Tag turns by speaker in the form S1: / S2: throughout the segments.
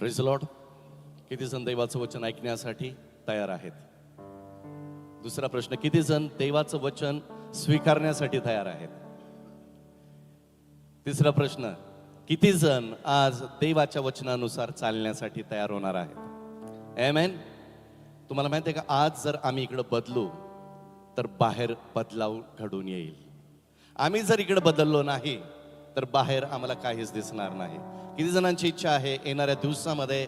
S1: Praise the Lord. किती जण देवाचं वचन ऐकण्यासाठी तयार आहेत? दुसरा प्रश्न, किती जण देवाचं वचन स्वीकारण्यासाठी तयार आहेत? तिसरा प्रश्न, किती जण आज देवाच्या वचनानुसार चालण्यासाठी तयार होणार आहेत? आमेन. तुम्हाला माहिती आहे का, आज जर आम्ही इकडे बदलू तर बाहेर बदलाव घडून येईल. आम्ही जर इकडे बदललो नाही तर बाहेर आम्हाला काहीच दिसणार नाही. किती जणांची इच्छा आहे येणाऱ्या दिवसामध्ये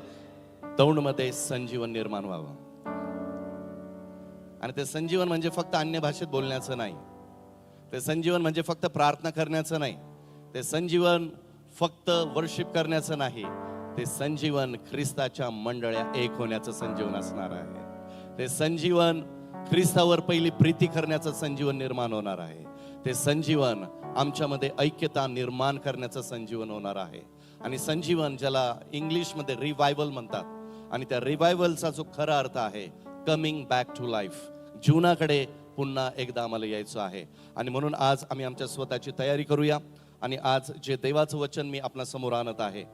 S1: दौंडमध्ये संजीवन निर्माण व्हावं? आणि ते संजीवन म्हणजे फक्त अन्य भाषेत बोलण्याचं नाही, ते संजीवन म्हणजे फक्त प्रार्थना करण्याचं नाही, ते संजीवन फक्त वर्शिप करण्याचं नाही, ते संजीवन ख्रिस्ताच्या मंडळ्या एक होण्याचं संजीवन असणार आहे. ते संजीवन ख्रिस्तावर पहिली प्रीती करण्याचं संजीवन निर्माण होणार आहे. ते संजीवन आमच्यामध्ये ऐक्यता निर्माण करण्याचं संजीवन होणार आहे. आणि संजीवन ज्याला इंग्लिशमध्ये रिवायवल म्हणतात, आणि त्या रिवायवलचा जो खरा अर्थ आहे कमिंग बॅक टू लाईफ, जीवनाकडे पुन्हा एकदा आम्हाला यायचं आहे. आणि म्हणून आज आम्ही आमच्या स्वतःची तयारी करूया. आणि आज जे देवाचं वचन मी आपल्या समोर आणत आहे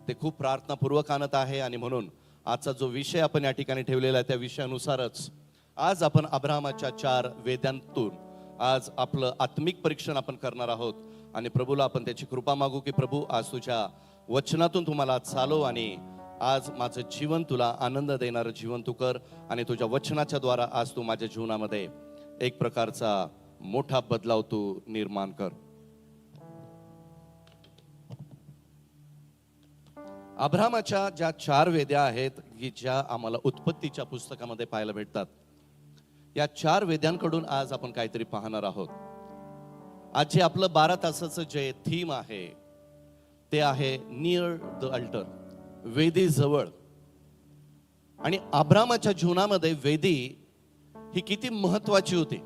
S1: ते खूप प्रार्थनापूर्वक आणत आहे. आणि म्हणून आजचा जो विषय आपण या ठिकाणी ठेवलेला आहे त्या विषयानुसारच आज आपण अब्राहमाच्या 4 वेद्यांतून आज आपलं आत्मिक परीक्षण आपण करणार आहोत. आणि प्रभूला आपण त्याची कृपा मागू की प्रभू आज तुझ्या वचनातून तुम्हाला चालव आणि आज माझं जीवन तुला आनंद देणारं जीवन तू कर. आणि तुझ्या वचनाच्या द्वारा आज तू माझ्या जीवनामध्ये एक प्रकारचा मोठा बदलाव तू निर्माण कर. अब्राहमाच्या ज्या 4 वेद्या आहेत की ज्या आम्हाला उत्पत्तीच्या पुस्तकामध्ये पाहायला भेटतात, या 4 वेद्यांकडून आज आपण काहीतरी पाहणार आहोत. आज जे आपलं 12 तासाचं जे थीम आहे ते आहे नियर द अल्टर, वेदी जवळ. आणि अब्राहमाच्या जीवनामध्ये वेदी ही किती महत्वाची होती.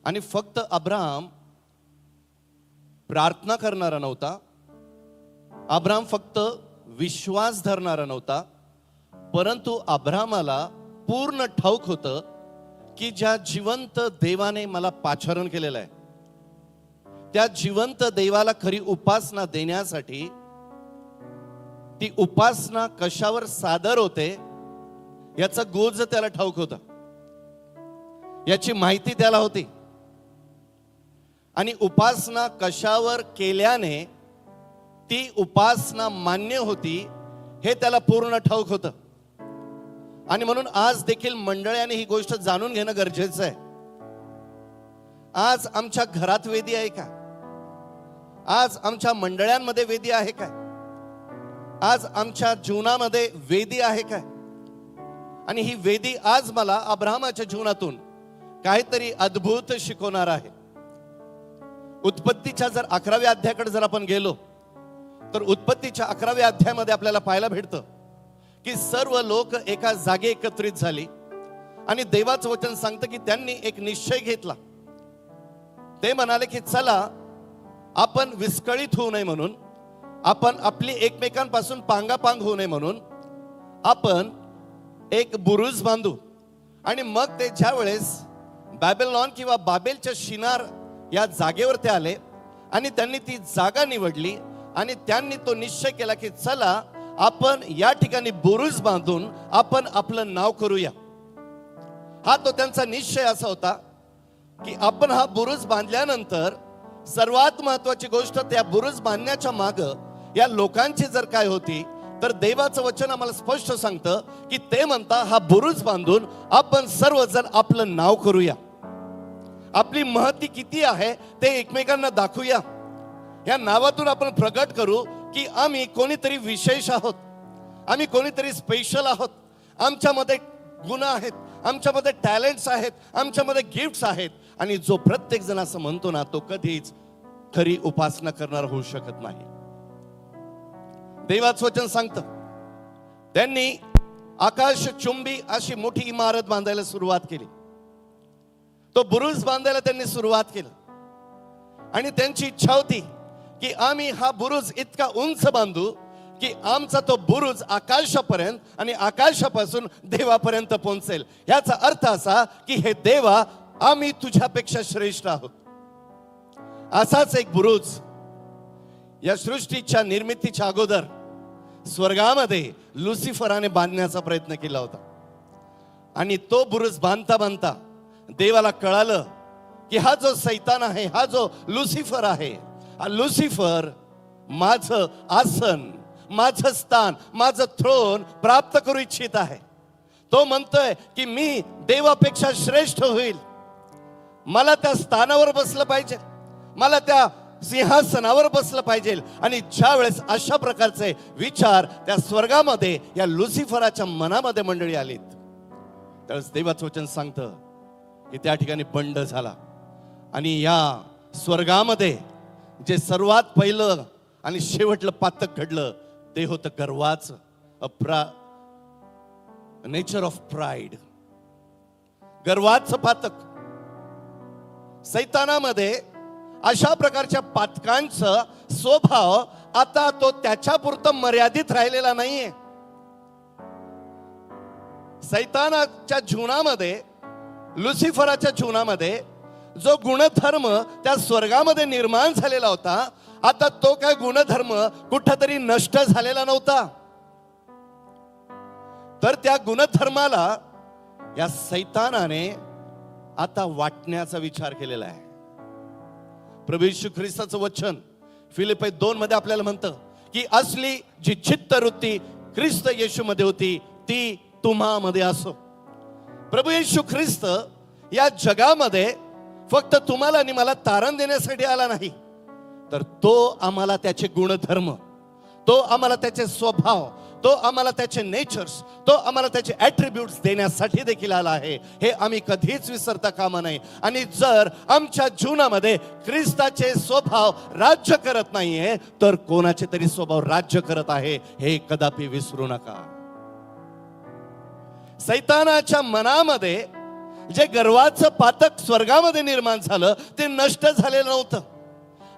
S1: आणि फक्त अब्राहम प्रार्थना करणारा नव्हता, अब्राहम फक्त विश्वास धरणारा नव्हता, परंतु अब्राहमाला पूर्ण ठाऊक होतं की ज्या जिवंत देवाने मला पाचारण केलेलं आहे त्या जिवंत देवाला खरी उपासना देण्यासाठी ती उपासना कशावर सादर होते याचा गोज त्याला ठाऊक होता, याची माहिती त्याला होती. आणि उपासना कशावर केल्याने ती उपासना मान्य होती हे त्याला पूर्ण ठाऊक होतं. आणि म्हणून आज देखील मंडळाने ही गोष्ट जाणून घेणं गरजेचं आहे. आज आमच्या घरात वेदी आहे का? आज आमच्या मंडळांमध्ये वेदी आहे काय? आज आमच्या जीवनामध्ये वेदी आहे काय? आणि ही वेदी आज मला अब्राहमाच्या जीवनातून काहीतरी अद्भुत शिकवणार आहे. उत्पत्तीच्या जर 11व्या अध्यायाकडे जर आपण गेलो तर उत्पत्तीच्या 11व्या अध्यायामध्ये आपल्याला पाहायला भेटतं की सर्व लोक एका जागे एकत्रित झाली. आणि देवाचं वचन सांगतं की त्यांनी एक निश्चय घेतला. ते म्हणाले की चला आपण विस्कळीत होऊ नये म्हणून, आपण आपली एकमेकांपासून पांगापांग होऊ नये म्हणून आपण एक बुरुज बांधू. आणि मग ते ज्या वेळेस बॅबिलॉन किंवा बाबेलच्या शिनार या जागेवर ते आले आणि त्यांनी ती जागा निवडली आणि त्यांनी तो निश्चय केला की चला आपण या ठिकाणी बुरुज बांधून आपण आपलं नाव करूया. हा तो त्यांचा निश्चय असा होता की आपण हा बुरुज बांधल्यानंतर सर्वात महत्वाची गोष्ट त्या बुरुज बांधण्याच्या माग या लोकांची जर काय होती तर देवाचं वचन आम्हाला स्पष्ट सांगतं की ते म्हणता हा बुरुज बांधून आपण सर्वजण आपलं नाव करूया, आपली महती किती आहे ते एकमेकांना दाखवूया. या नावातून आपण प्रगट करू की आम्ही कोणीतरी विशेष आहोत, आम्ही कोणीतरी स्पेशल आहोत, आमच्यामध्ये गुण आहेत, आमच्यामध्ये टॅलेंट्स आहेत, आमच्यामध्ये गिफ्ट्स आहेत. आणि जो प्रत्येक जण असं म्हणतो ना तो कधीच खरी उपासना करणार होऊ शकत नाही. देवाचं वचन सांगतं त्यांनी आकाशचुंबी अशी मोठी इमारत बांधायला सुरुवात केली. तो बुरुज बांधायला त्यांनी सुरुवात केली. आणि त्यांची इच्छा होती की आम्ही हा बुरुज इतका उंच बांधू की आमचा तो बुरुज आकाशापर्यंत आणि आकाशापासून देवापर्यंत पोहोचेल. याचा अर्थ असा की हे देवा आम्ही तुझ्यापेक्षा श्रेष्ठ आहोत. असाच एक बुरुज या सृष्टीच्या निर्मितीच्या अगोदर स्वर्गामध्ये लुसिफराने बांधण्याचा प्रयत्न केला होता. आणि तो बुरुज बांधता बांधता देवाला कळालं की हा जो सैतान आहे, हा जो लुसिफर आहे, हा लुसिफर माझं आसन, माझं स्थान, माझं थ्रोन प्राप्त करू इच्छित आहे. तो म्हणतोय की मी देवापेक्षा श्रेष्ठ होईल, मला त्या स्थानावर बसलं पाहिजे, मला त्या सिंहासनावर बसलं पाहिजे. आणि ज्या वेळेस अशा प्रकारचे विचार त्या स्वर्गामध्ये या लुसिफराच्या मनामध्ये मंडळी आलीत, त्यावेळेस देवाचं वचन सांगतं की त्या ठिकाणी बंड झाला. आणि या स्वर्गामध्ये जे सर्वात पहिलं आणि शेवटलं पातक घडलं ते होतं गर्वाचं, नेचर ऑफ प्राइड, गर्वाचं पातक. सैतानामध्ये अशा प्रकारच्या पातकांचा स्वभाव आता तो त्याच्यापुरतं मर्यादित राहिलेला नाहीये. सैतानाच्या जीवनामध्ये, लुसिफराच्या जीवनामध्ये जो गुणधर्म त्या स्वर्गामध्ये निर्माण झालेला होता, आता तो काय गुणधर्म कुठंतरी नष्ट झालेला नव्हता. तर त्या गुणधर्माला या सैतानाने आता वाटण्याचा विचार केलेला आहे. प्रभू येशू ख्रिस्ताचं वचन फिलिप्पी 2 मध्ये आपल्याला म्हणतं की असली जी चित्तवृत्ती ख्रिस्त येशू मध्ये होती ती तुम्हामध्ये असो. प्रभू येशू ख्रिस्त या जगामध्ये फक्त तुम्हाला आणि मला तारण देण्यासाठी आला नाही, तर तो आम्हाला त्याचे गुणधर्म, तो आम्हाला त्याचे स्वभाव, तो आम्हाला त्याचे नेचर्स, तो आम्हाला त्याचे ॲट्रिब्यूट्स देण्यासाठी देखील आला आहे. हे आम्ही कधीच विसरता कामा नये. आणि जर आमच्या जीवनामध्ये ख्रिस्ताचे स्वभाव राज्य करत नाहीये, तर कोणाचे तरी स्वभाव राज्य करत आहे, हे कदापि विसरू नका. सैतानाच्या मनामध्ये जे गर्वाचं पातक स्वर्गामध्ये निर्माण झालं ते नष्ट झालेलं नव्हतं.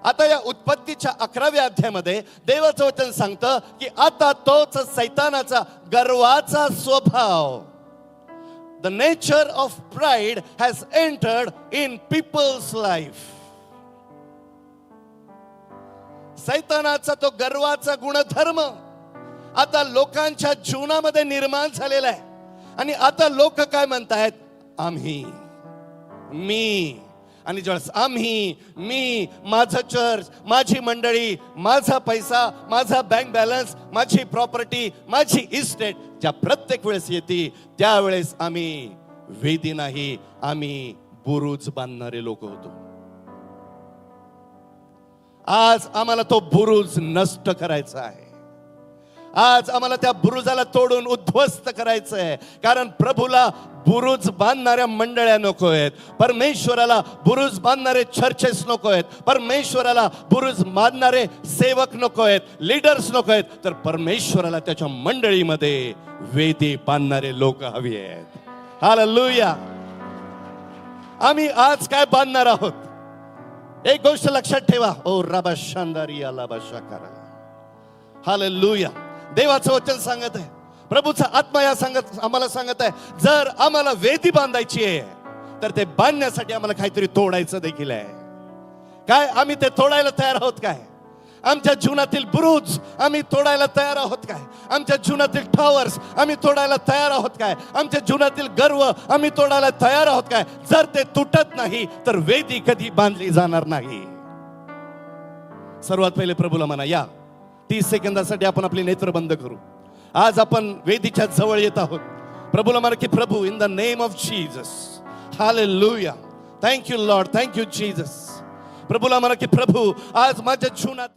S1: आता या उत्पत्तीच्या 11व्या अध्यायामध्ये देवाचं वचन सांगतं की आता तोच सैतानाचा गर्वाचा स्वभाव, the nature of pride has entered in people's life. सैतानाचा तो गर्वाचा गुणधर्म आता लोकांच्या जीवनामध्ये निर्माण झालेला आहे. आणि आता लोक काय म्हणतायत? आम्ही, मी. आणि ज्यावेळेस आम्ही, मी, माझं चर्च, माझी मंडळी, माझा पैसा, माझा बँक बॅलन्स, माझी प्रॉपर्टी, माझी इस्टेट ज्या प्रत्येक वेळेस येते, त्यावेळेस आम्ही वेदी नाही, आम्ही बुरुज बांधणारे लोक होतो. आज आम्हाला तो बुरुज नष्ट करायचा आहे. आज आम्हाला त्या बुरुजाला तोडून उद्ध्वस्त करायचं आहे. कारण प्रभूला बुरुज बांधणाऱ्या मंडळ्या नको आहेत, परमेश्वराला बुरुज बांधणारे चर्चेस नको आहेत, परमेश्वराला बुरुज बांधणारे सेवक नको आहेत, लीडर्स नको आहेत, तर परमेश्वराला त्याच्या मंडळीमध्ये वेदी बांधणारे लोक हवी आहेत. हालेलुया. आम्ही आज काय बांधणार आहोत? एक गोष्ट लक्षात ठेवा. ओ रबा शांदारी अलाबा शाकारा. हालेलुया. देवाचं वचन सांगत आहे, प्रभूचा आत्मा या आम्हाला सांगत आहे, जर आम्हाला वेदी बांधायची आहे तर ते बांधण्यासाठी आम्हाला काहीतरी तोडायचं देखील आहे. काय आम्ही ते तोडायला तयार आहोत काय? आमच्या जीवनातील बुरुज आम्ही तोडायला तयार आहोत काय? आमच्या जीवनातील टॉवर्स आम्ही तोडायला तयार आहोत काय? आमच्या जीवनातील गर्व आम्ही तोडायला तयार आहोत काय? जर ते तुटत नाही तर वेदी कधी बांधली जाणार नाही. सर्वात पहिले प्रभूला म्हणा, या 30 सेकंदासाठी आपण आपले नेत्र बंद करू. आज आपण वेदीच्या जवळ येत आहोत. प्रभूला म्हणा की प्रभू, in the name of Jesus, hallelujah, thank you Lord, thank you Jesus. प्रभूला म्हणा की प्रभू, आज माझ्या जीवनात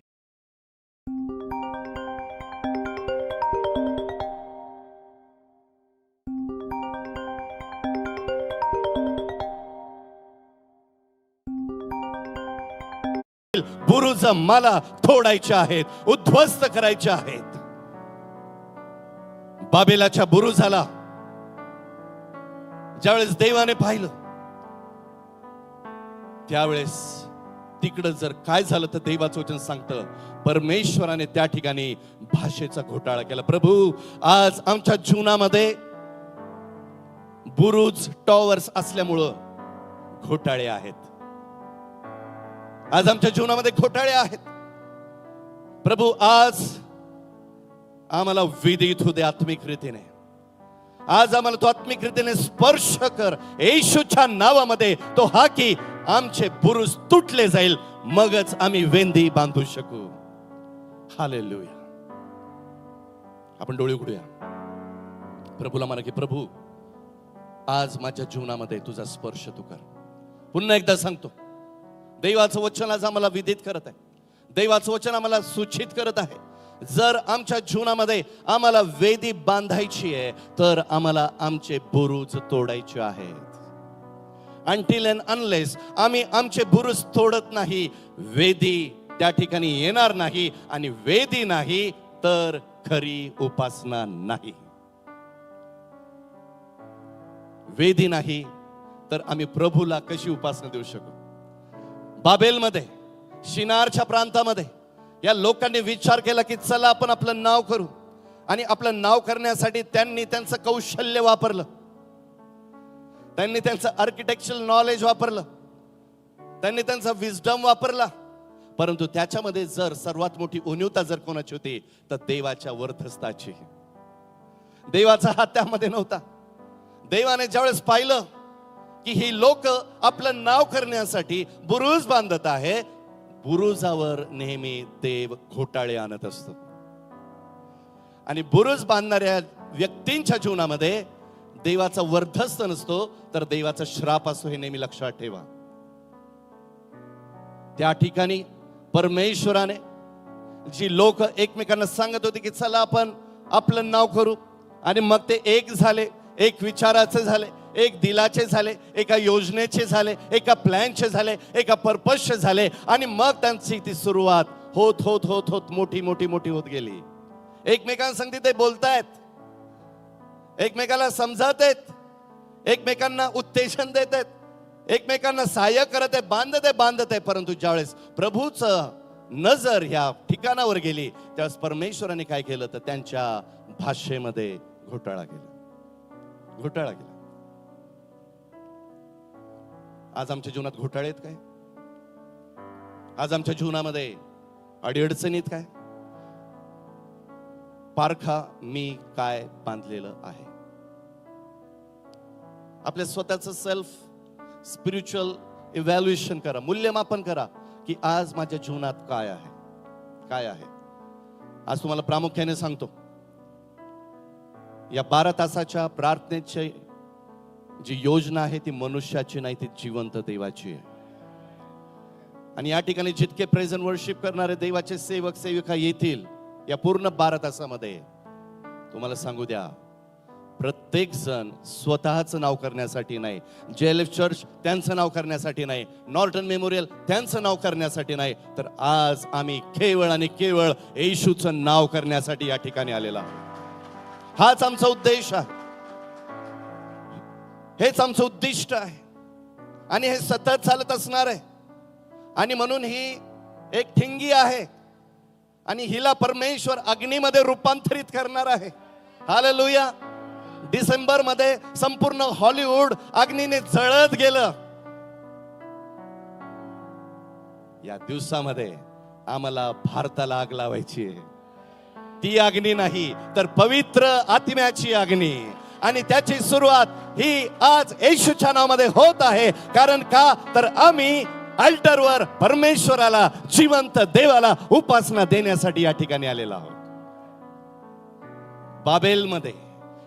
S1: बुरुज मला तोडायचे आहेत, उद्ध्वस्त करायचे आहेत. बाबेलाच्या बुरुजाला ज्यावेळेस देवाने पाहिलं, त्यावेळेस तिकडं जर काय झालं तर देवाचं वचन सांगतं, परमेश्वराने त्या ठिकाणी भाषेचा घोटाळा केला. प्रभू, आज आमच्या जीवनामध्ये बुरुज, टॉवर्स असल्यामुळं घोटाळे आहेत. आज आमच्या जीवनामध्ये घोटाळे आहेत. प्रभू, आज आम्हाला विदित होऊ दे आत्मिक रीतीने. आज आम्हाला तो आत्मिक रीतीने स्पर्श कर येशूच्या नावामध्ये. तो हा की आमचे बुरुज तुटले जाईल, मगच आम्ही वेंदी बांधू शकू. हालेलुया. आपण डोळे उघडूया. प्रभूला म्हणा की प्रभू, आज माझ्या जीवनामध्ये तुझा स्पर्श तू कर. पुन्हा एकदा सांगतो, देवाचं वचन आज आम्हाला विदित करत आहे. देवाचं वचन आम्हाला सूचित करत आहे. जर आमच्या जीवनामध्ये आम्हाला वेदी बांधायची आहे, तर आम्हाला आमचे बुरुज तोडायचे आहेत. अनटिल अँड अनलेस आम्ही आमचे बुरुज तोडत नाही, वेदी त्या ठिकाणी येणार नाही. आणि वेदी नाही तर खरी उपासना नाही. वेदी नाही तर आम्ही प्रभूला कशी उपासना देऊ शकू. बाबेलमध्ये, शिनारच्या प्रांतामध्ये या लोकांनी विचार केला की चला आपण आपलं नाव करू. आणि आपलं नाव करण्यासाठी त्यांनी त्यांचं कौशल्य वापरलं, त्यांनी त्यांचं आर्किटेक्चरल नॉलेज वापरलं, त्यांनी त्यांचा विजडम वापरला. परंतु त्याच्यामध्ये जर सर्वात मोठी उन्युता जर कोणाची होती तर देवाच्या वरदहस्ताची. देवाचा हात त्यामध्ये नव्हता. देवाने ज्यावेळेस पाहिलं की ही लोक आपलं नाव करण्यासाठी बुरुज बांधत आहे, बुरुजावर नेहमी देव घोटाळे आणत असतो. आणि बुरुज बांधणाऱ्या व्यक्तींच्या जीवनामध्ये देवाचा वरदहस्त नसतो, तर देवाचा श्राप असतो. हे नेहमी लक्षात ठेवा. त्या ठिकाणी परमेश्वराने जी लोक एकमेकांना सांगत होती की चला आपण आपलं नाव करू, आणि मग ते एक झाले, एक विचाराचे झाले, एक दिलाचे झाले, एका योजनेचे झाले, एका प्लॅनचे झाले, एका पर्पजचे झाले. आणि मग त्यांची ती सुरुवात होत होत होत होत मोठी मोठी मोठी होत गेली. एकमेकांसंगती ते बोलतायत, एकमेकाला समजत आहेत, एकमेकांना उत्तेजन देत आहेत, एकमेकांना सहाय्य करत आहे, बांधत आहे. परंतु ज्यावेळेस प्रभूचं नजर ह्या ठिकाणावर गेली, त्यावेळेस परमेश्वराने काय केलं तर त्यांच्या भाषेमध्ये घोटाळा केला. आज आमच्या जीवनात घोटाळे आहेत काय? आज आमच्या जीवनामध्ये अडीअडचणीत काय? पारखा मी काय बांधलेलं आहे. आपल्या स्वतःचं सेल्फ स्पिरिच्युअल इव्हॅल्युएशन करा, मूल्यमापन करा की आज माझ्या जीवनात काय आहे. आज तुम्हाला प्रामुख्याने सांगतो, या 12 तासाच्या प्रार्थनेची जी योजना आहे ती मनुष्याची नाही, ती जिवंत देवाची आहे. आणि या ठिकाणी जितके प्रेझेंट वर्शिप करणारे देवाचे सेवक सेविका येतील या पूर्ण 12 तासामध्ये, तुम्हाला सांगू द्या, प्रत्येक जण स्वतःचं नाव करण्यासाठी नाही, JLF चर्च त्यांचं नाव करण्यासाठी नाही, नॉर्टन मेमोरियल त्यांचं नाव करण्यासाठी नाही, तर आज आम्ही केवळ आणि केवळ येशूचं नाव करण्यासाठी या ठिकाणी आलेला आहोत. हाच आमचा उद्देश आहे, हेच आमचं उद्दिष्ट आहे. आणि हे सतत चालत असणार आहे. आणि म्हणून ही एक ठिंगी आहे आणि हिला परमेश्वर अग्नीमध्ये रूपांतरित करणार आहे. हालेलुया. डिसेंबर मध्ये संपूर्ण हॉलिवूड अग्नीने जळत गेलं. या दिवसामध्ये आम्हाला भारताला आग लावायची आहे. ती अग्नी नाही तर पवित्र आत्म्याची अग्नी. आणि त्याची सुरुवात ही आज येशूच्या नावामध्ये होत आहे. कारण का तर आम्ही अल्टरवर परमेश्वराला, जिवंत देवाला उपासना देण्यासाठी या ठिकाणी आलेलो आहोत. बाबेलमध्ये,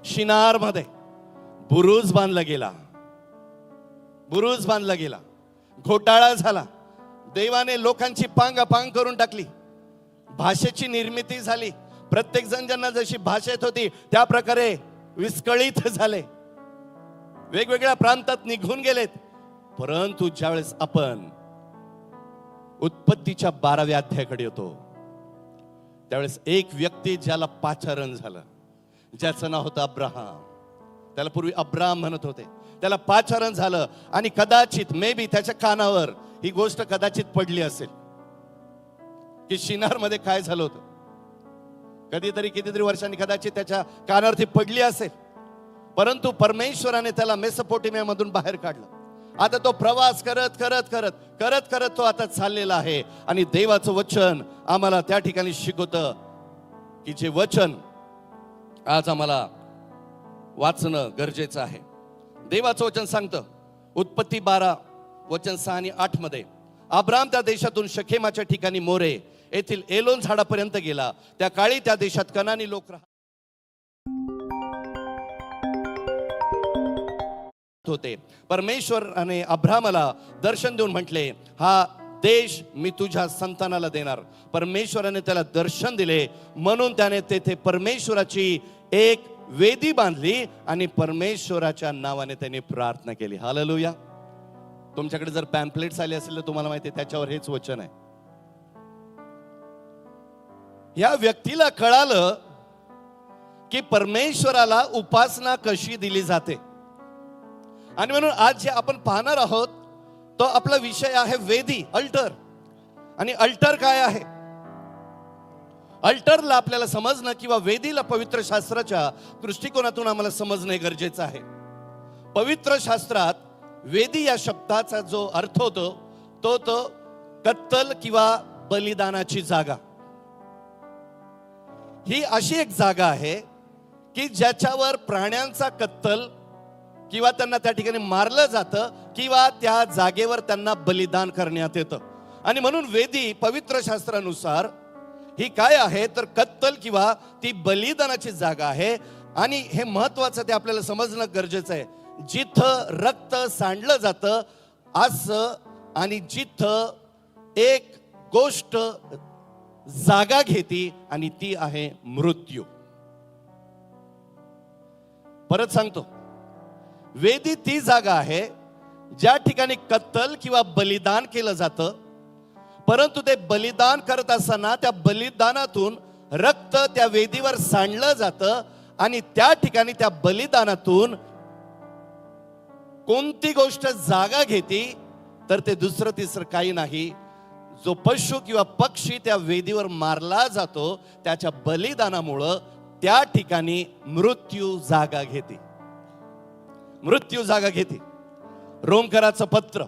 S1: शिनारमध्ये बुरुज बांधला गेला, घोटाळा झाला. देवाने लोकांची पांगापांग करून टाकली. भाषेची निर्मिती झाली. प्रत्येक जण ज्यांना जशी भाषा येत होती त्या प्रकारे विस्कळीत झाले, वेगवेगळ्या प्रांतात निघून गेलेत. परंतु ज्यावेळेस आपण उत्पत्तीच्या 12व्या अध्यायाकडे येतो, त्यावेळेस एक व्यक्ती ज्याला पाचारण झालं, ज्याचं नाव होतं अब्राहम. त्याला पूर्वी अब्राम म्हणत होते. त्याला पाचारण झालं आणि कदाचित मे बी त्याच्या कानावर ही गोष्ट कदाचित पडली असेल की शिनारमध्ये काय झालं होतं. कधीतरी कितीतरी वर्षांनी कदाचित त्याच्या कानावरती पडली असेल. परंतु परमेश्वराने त्याला मेसोपोटेमियामधून बाहेर काढलं. आता तो प्रवास करत तो आता चाललेला आहे. आणि देवाचं वचन आम्हाला त्या ठिकाणी शिकवतं की जे वचन आज आम्हाला वाचणं गरजेचं आहे. देवाचं वचन सांगतं उत्पत्ती 12 वचन 6 आणि 8 मध्ये, अब्राम त्या देशातून शखेमाच्या ठिकाणी मोरे येथील एलोन झाडापर्यंत गेला. त्या काळी त्या देशात कनानी लोक राहत होते. परमेश्वराने अब्रामाला दर्शन देऊन म्हटले, हा देश मी तुझ्या संतानाला देणार. परमेश्वराने त्याला दर्शन दिले म्हणून त्याने तेथे परमेश्वराची एक वेदी बांधली आणि परमेश्वराच्या नावाने त्यांनी प्रार्थना केली. हालेलुया. तुमच्याकडे जर पॅम्पलेट्स आले असेल तर तुम्हाला माहिती आहे त्याच्यावर हेच वचन आहे. या व्यक्तीला कळालं की परमेश्वराला उपासना कशी दिली जाते. आणि म्हणून आज जे आपण पाहणार आहोत तो आपला विषय आहे वेदी, अल्टर. आणि अल्टर काय आहे? अल्टरला आपल्याला समजणं किंवा वेदीला पवित्र शास्त्राच्या दृष्टिकोनातून आम्हाला समजणे गरजेचं आहे. पवित्र शास्त्रात वेदी या शब्दाचा जो अर्थ होतो तो कत्तल किंवा बलिदानाची जागा. ही अशी एक जागा आहे की ज्याच्यावर प्राण्यांचा कत्तल किंवा त्यांना त्या ठिकाणी मारलं जातं किंवा त्या जागेवर त्यांना बलिदान करण्यात येतं. आणि म्हणून वेदी पवित्र शास्त्रानुसार ही काय आहे तर कत्तल किंवा ती बलिदानाची जागा आहे. आणि हे महत्वाचं ते आपल्याला समजणं गरजेचं आहे. जिथं रक्त सांडलं जातं असं आणि जिथं एक गोष्ट जागा घेती आणि ती आहे मृत्यू. परत सांगतो, वेदी ती जागा आहे ज्या ठिकाणी कत्तल किंवा बलिदान केलं जातं. परंतु ते बलिदान करत असताना त्या बलिदानातून रक्त त्या वेदीवर सांडलं जातं आणि त्या ठिकाणी त्या बलिदानातून कोणती गोष्ट जागा घेती तर ते दुसरं तिसरं काही नाही, जो पशु किंवा पक्षी त्या वेदीवर मारला जातो त्याच्या बलिदानामुळं त्या ठिकाणी मृत्यू जागा घेते. मृत्यू जागा घेते. रोमकराचं पत्र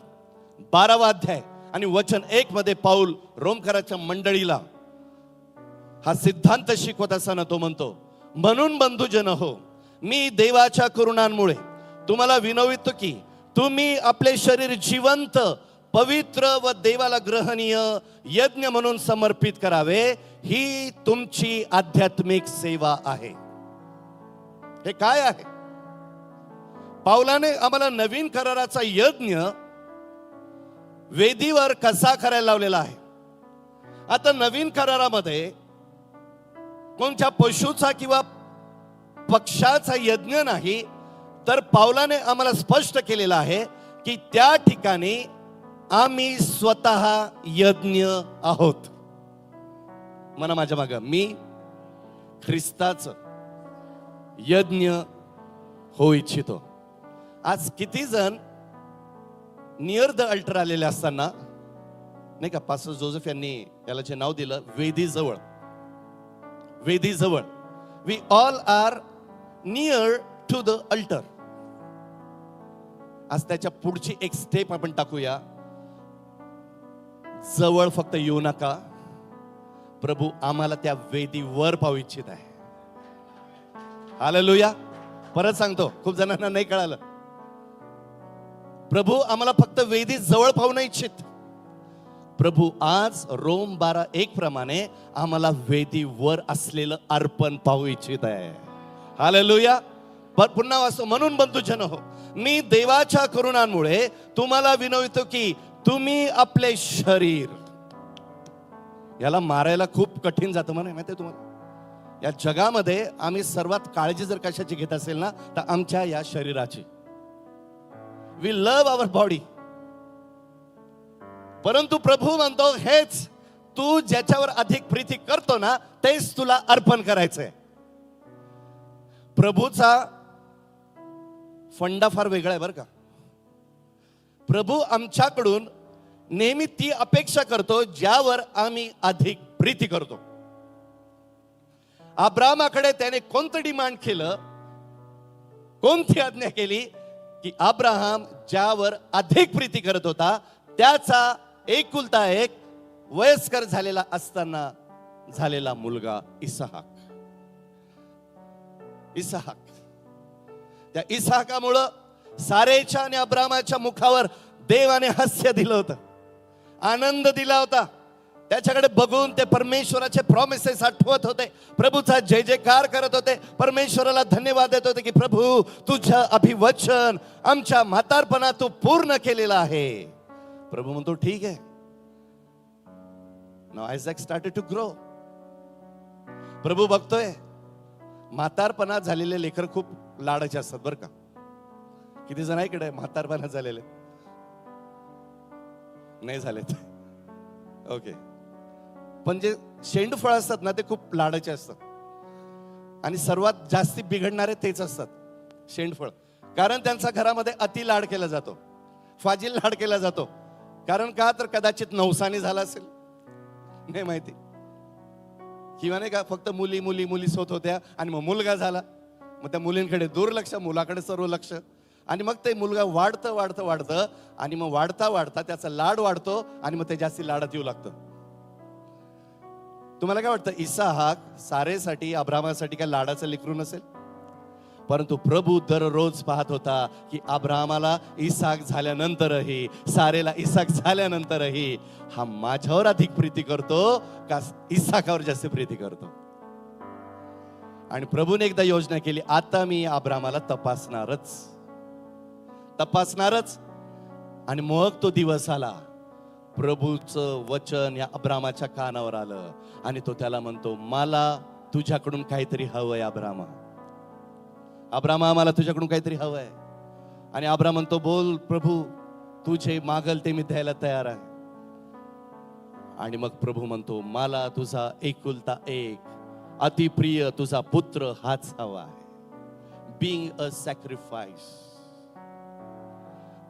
S1: 12वा अध्याय आणि वचन 1 मध्ये पाऊल रोमकराच्या मंडळीला हा सिद्धांत शिकवत असताना तो म्हणतो, म्हणून बंधुजन हो, मी देवाच्या करुणांमुळे तुम्हाला विनवितो की तुम्ही आपले शरीर जिवंत, पवित्र व देवाला ग्रहणीय यज्ञ म्हणून समर्पित करावे. ही तुमची आध्यात्मिक सेवा आहे. हे काय आहे? पावलाने आम्हाला नवीन कराराचा यज्ञ वेदीवर कसा करायला लावलेला आहे. आता नवीन करारामध्ये कोणत्या पशुचा किंवा पक्षाचा यज्ञ नाही, तर पावलाने आम्हाला स्पष्ट केलेलं आहे की त्या ठिकाणी आम्ही स्वतः यज्ञ आहोत. म्हणा माझ्या मागे, मी ख्रिस्ताचं यज्ञ होऊ इच्छितो. आज किती जण नियर द अल्टर आलेले असताना नाही का, पास्टर जोसेफ यांनी याला जे नाव दिलं वेदी जवळ. वेदी जवळ, we all are near to the altar. आज त्याच्या पुढची एक स्टेप आपण टाकूया. जवळ फक्त येऊ नका, प्रभू आम्हाला त्या वेदीवर पाहू इच्छित आहे. हालेलुया. परत सांगतो, खूप जणांना नाही कळालं. प्रभू आम्हाला फक्त वेदी जवळ पाहू नाही इच्छित. प्रभू आज रोम 12:1 प्रमाणे आम्हाला वेदीवर असलेलं अर्पण पाहू इच्छित आहे. हालेलुया. पुन्हा वाचतो, म्हणून बंधुजन हो, मी देवाच्या करुणांमुळे तुम्हाला विनवितो की तुम्ही आपले शरीर, याला मारायला खूप कठीण जातं म्हणे माहिती आहे तुम्हाला. या जगामध्ये आम्ही सर्वात काळजी जर कशाची घेत असेल ना तर आमच्या या शरीराची. We love our body. परंतु प्रभू म्हणतो हेच तू ज्याच्यावर अधिक प्रीती करतो ना तेच तुला अर्पण करायचंय. प्रभूचा फंडा फार वेगळा आहे बरं का. प्रभू आमच्याकडून नेहमी ती अपेक्षा करतो ज्यावर आम्ही अधिक प्रीती करतो. अब्रामाकडे त्याने कोणतं डिमांड केलं, कोणती आज्ञा केली की अब्राहम ज्यावर अधिक प्रीती करत होता त्याचा एकुलता एक वयस्कर झालेला असताना झालेला मुलगा इसहाक. इसहाक. त्या इसहाकामुळं सारेच्या आणि अब्रामाच्या मुखावर देवाने हास्य दिलं होतं, आनंद दिला होता. त्याच्याकडे बघून ते परमेश्वराचे प्रॉमिसेस आठवत होते, प्रभूचा जय जयकार करत होते, परमेश्वराला धन्यवाद देत होते की प्रभू तुझं अभिवचन आमच्या म्हातारपणात तू पूर्ण केलेलं आहे. प्रभू म्हणतो ठीक आहे. Now Isaac started to grow. प्रभू बघतोय म्हातारपणात झालेले लेकर खूप लाडाचे असतात बरं का. किती जण इकडे म्हातारपणात झालेले नाही झालेत? ओके. पण जे शेंडफळ असतात ना ते खूप लाडाचे असतात, आणि सर्वात जास्ती बिघडणारे तेच असतात शेंडफळ. कारण त्यांचा घरामध्ये अति लाड केला जातो, फाजील लाड केला जातो. कारण का तर कदाचित नवसाने झाला असेल, नाही माहिती, किंवा नाही का फक्त मुली मुली मुलीच होत होत्या आणि मग मुलगा झाला, मग त्या मुलींकडे दुर्लक्ष, मुलाकडे सर्व लक्ष, आणि मग ते मुलगा वाढतं वाढतं वाढतं, आणि मग वाढता वाढता त्याचा लाड वाढतो आणि मग ते जास्ती लाडात येऊ लागतं. तुम्हाला काय वाटतं, इसहाक सारेसाठी अब्रामासाठी काय लाडाचं लेकरू नसेल? परंतु प्रभू दररोज पाहत होता की अब्रामाला इसहाक झाल्यानंतरही, सारेला इसहाक झाल्यानंतरही हा माझ्यावर अधिक प्रीती करतो का इसहाकावर जास्त प्रीती करतो. आणि प्रभूने एकदा योजना केली, आता मी अब्रामाला तपासणारच. आणि मग तो दिवस आला, प्रभूचं वचन या अब्रामाच्या कानावर आलं आणि तो त्याला म्हणतो, मला तुझ्याकडून काहीतरी हवंय अब्रामा. मला तुझ्याकडून काहीतरी हवंय. आणि अब्राम म्हणतो, बोल प्रभू, तुझे मागल ते मी द्यायला तयार आहे. आणि मग प्रभू म्हणतो, मला तुझा एकुलता एक अतिप्रिय तुझा पुत्र हाच हवा आहे. Being a sacrifice.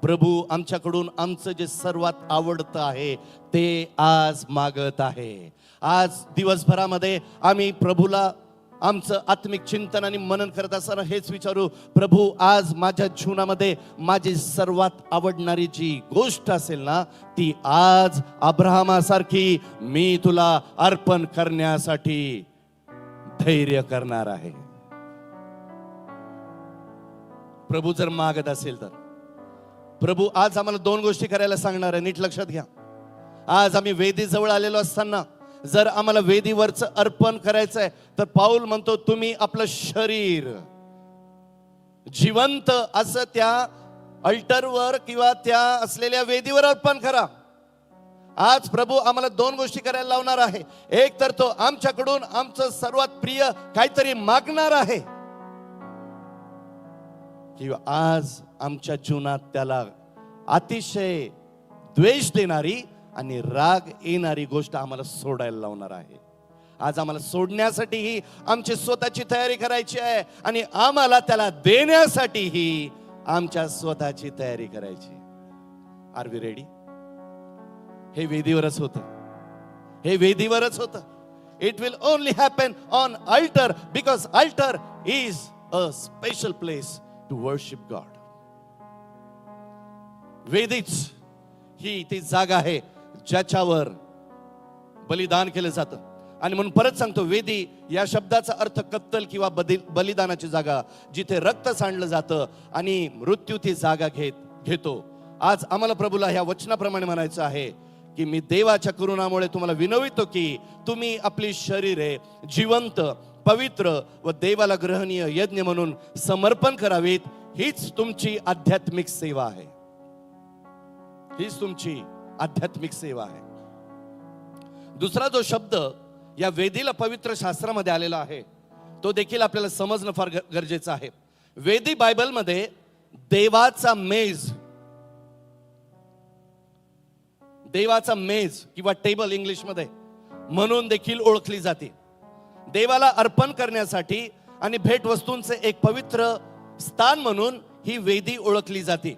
S1: प्रभू आमच्याकडून आमचं जे सर्वात आवडतं आहे ते आज मागत आहे. आज दिवसभरामध्ये आम्ही प्रभूला आमचं आत्मिक चिंतन आणि मनन करत असताना हेच विचारू, प्रभू आज माझ्या जीवनामध्ये माझी सर्वात आवडणारी जी गोष्ट असेल ना, ती आज अब्राहमासारखी मी तुला अर्पण करण्यासाठी धैर्य करणार आहे. प्रभू जर मागत असेल तर प्रभू आज आम्हाला दोन गोष्टी करायला सांगणार आहे, नीट लक्षात घ्या. आज आम्ही वेदीजवळ आलेलो असताना जर आम्हाला वेदीवरचं अर्पण करायचंय तर पाऊल म्हणतो, तुम्ही आपलं शरीर जिवंत असं त्या अल्टरवर किंवा त्या असलेल्या वेदीवर अर्पण करा. आज प्रभू आम्हाला दोन गोष्टी करायला लावणार आहे. एक तर तो आमच्याकडून आमचं सर्वात प्रिय काहीतरी मागणार आहे, किंवा आज आमच्या जीवनात त्याला अतिशय द्वेष देणारी आणि राग येणारी गोष्ट आम्हाला सोडायला लावणार आहे. आज आम्हाला सोडण्यासाठीही आमची स्वतःची तयारी करायची आहे आणि आम्हाला त्याला देण्यासाठीही आमच्या स्वतःची तयारी करायची. Are we ready? हे वेदीवरच होतं. It will only happen on altar, because altar is a special place to worship God. वेदीच ही ती जागा आहे ज्याच्यावर बलिदान केलं जातं. आणि म्हणून परत सांगतो, वेदी या शब्दाचा अर्थ कत्तल किंवा बलिदानाची जागा, जिथे रक्त सांडलं जातं आणि मृत्यू ती जागा घेतो. आज आम्हाला प्रभूला ह्या वचनाप्रमाणे म्हणायचं आहे की मी देवाच्या करुणामुळे तुम्हाला विनवितो की तुम्ही आपली शरीरे जिवंत, पवित्र व देवाला ग्रहणीय यज्ञ म्हणून समर्पण करावीत. हीच तुमची आध्यात्मिक सेवा आहे. दुसरा जो शब्द या वेदीला पवित्र शास्त्रामध्ये आलेला आहे तो देखील आपल्याला समजणं फार गरजेचं आहे. वेदी बायबलमध्ये देवाचा मेज किंवा टेबल इंग्लिशमध्ये म्हणून देखील ओळखली जाते. देवाला अर्पण करण्यासाठी आणि भेटवस्तूंचे एक पवित्र स्थान म्हणून ही वेदी ओळखली जाते.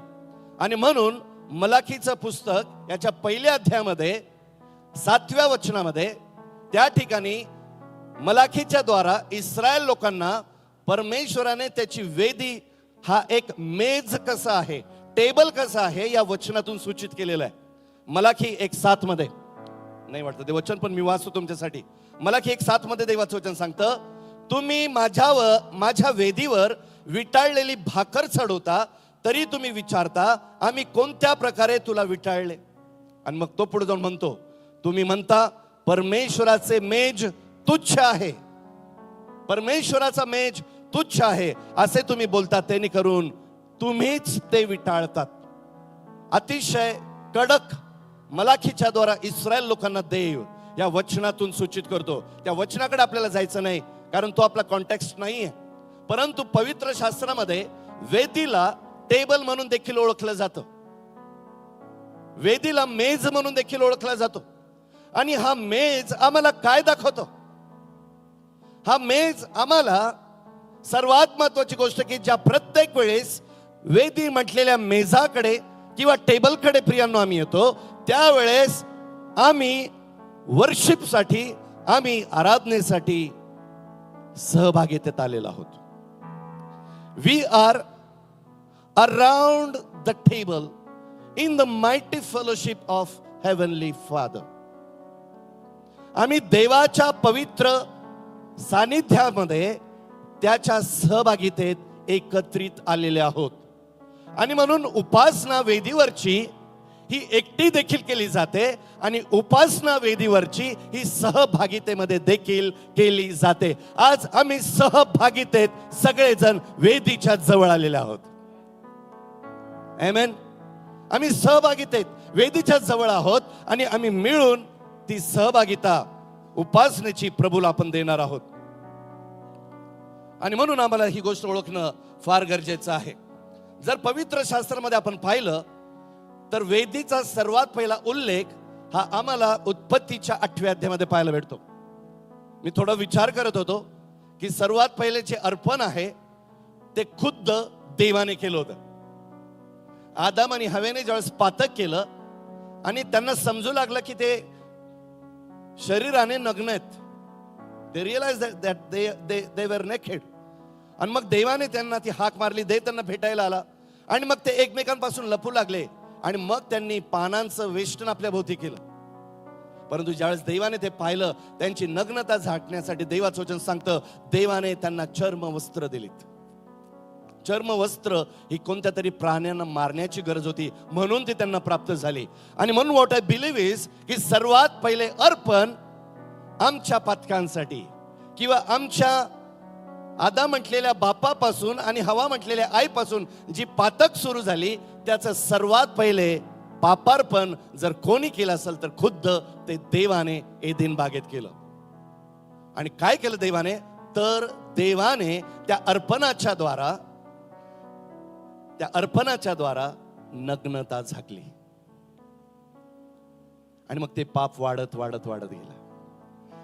S1: आणि म्हणून मलाखीचं पुस्तक याच्या पहिल्या अध्यायामध्ये 7व्या वचनामध्ये त्या ठिकाणी मलाखीच्या द्वारा इस्रायल लोकांना परमेश्वराने त्याची वेदी हा एक मेज कसा आहे, टेबल कसा आहे या वचनातून सूचित केलेलं आहे. मलाखी 1:7 मध्ये नाही वाटतं ते वचन, पण मी वाचतो तुमच्यासाठी. मलाखी 1:7 मध्ये देवाचं वचन सांगतं, तुम्ही माझ्या वेदीवर विटाळलेली भाकर चढवता, तरी तुम्ही विचारता आम्ही कोणत्या प्रकारे तुला विटाळले. आणि मग तो पुढे जाऊन म्हणतो, तुम्ही म्हणता परमेश्वराचे मेज तुच्छ आहे, परमेश्वराचा मेज तुच्छ आहे असे तुम्ही बोलता, त्यांनी करून तुम्हीच ते विटाळतात. अतिशय कडक मलाखीच्या द्वारा इस्रायल लोकांना देव या वचनातून सूचित करतो. त्या वचनाकडे आपल्याला जायचं नाही, कारण तो आपला कॉन्टेक्स्ट नाहीये. परंतु पवित्र शास्त्रामध्ये वेदीला टेबल म्हणून देखील ओळखलं जातं, वेदीला मेज म्हणून देखील ओळखला जातो. आणि हा मेज आम्हाला काय दाखवतो? हा मेज आम्हाला सर्वात महत्वाची गोष्ट, की ज्या प्रत्येक वेळेस वेदी म्हटलेल्या मेजाकडे किंवा टेबलकडे प्रियांनो आम्ही येतो, त्यावेळेस आम्ही वर्शिपसाठी, आम्ही आराधनेसाठी सहभागितेत आलेलो आहोत. We are around the table in the mighty fellowship of heavenly father. आम्ही देवाच्या पवित्र सानिध्यामध्ये त्याच्या सहभागितेत एकत्रित आलेले आहोत. आणि म्हणून उपासना वेदीवरची ही एकटी देखील केली जाते, आणि उपासना वेदीवरची ही सहभागितेमध्ये देखील केली जाते. आज आम्ही सहभागितेत सगळेजण वेदीच्या जवळ आलेले आहोत. आमेन. आम्ही सहभागितेत वेदीच्या जवळ आहोत, आणि आम्ही मिळून ती सहभागिता उपासनेची प्रभूला आपण देणार आहोत. आणि म्हणून आम्हाला ही गोष्ट ओळखणं फार गरजेचं आहे. जर पवित्र शास्त्रामध्ये आपण पाहिलं तर वेदीचा सर्वात पहिला उल्लेख हा आम्हाला उत्पत्तीच्या 8व्या अध्यायामध्ये पाहायला भेटतो. मी थोडा विचार करत होतो की सर्वात पहिले जे अर्पण आहे ते खुद्द देवाने केलं होतं. आदम आणि हवेने ज्यावेळेस पातक केलं आणि त्यांना समजू लागलं की ते शरीराने नग्न आहेत, दे रिअलाइज दॅट दे वर नेकेड. आणि मग देवाने त्यांना ती हाक मारली, देव त्यांना भेटायला आला, आणि मग ते एकमेकांपासून लपू लागले, आणि मग त्यांनी पानांचं वेष्टन आपल्या भोवती केलं. परंतु ज्यावेळेस देवाने ते पाहिलं, त्यांची नग्नता झाकण्यासाठी देवाचं वचन सांगतं, देवाने त्यांना चर्मवस्त्र दिलीत. चर्मवस्त्र ही कोणत्या तरी प्राण्यांना मारण्याची गरज होती, म्हणून ती त्यांना प्राप्त झाली. आणि म्हणून व्हॉट आय बिलीव्ह इज की सर्वात पहिले अर्पण आमच्या पातकांसाठी, किंवा आमच्या आदा म्हटलेल्या बापापासून आणि हवा म्हटलेल्या आईपासून जी पातक सुरू झाली, त्याचं सर्वात पहिले पापार्पण जर कोणी केलं असेल तर खुद्द ते देवाने एदेन बागेत केलं. आणि काय केलं देवाने? तर देवाने त्या अर्पणाच्या द्वारा नग्नता झाकली. आणि मग ते पाप वाढत वाढत वाढत गेलं.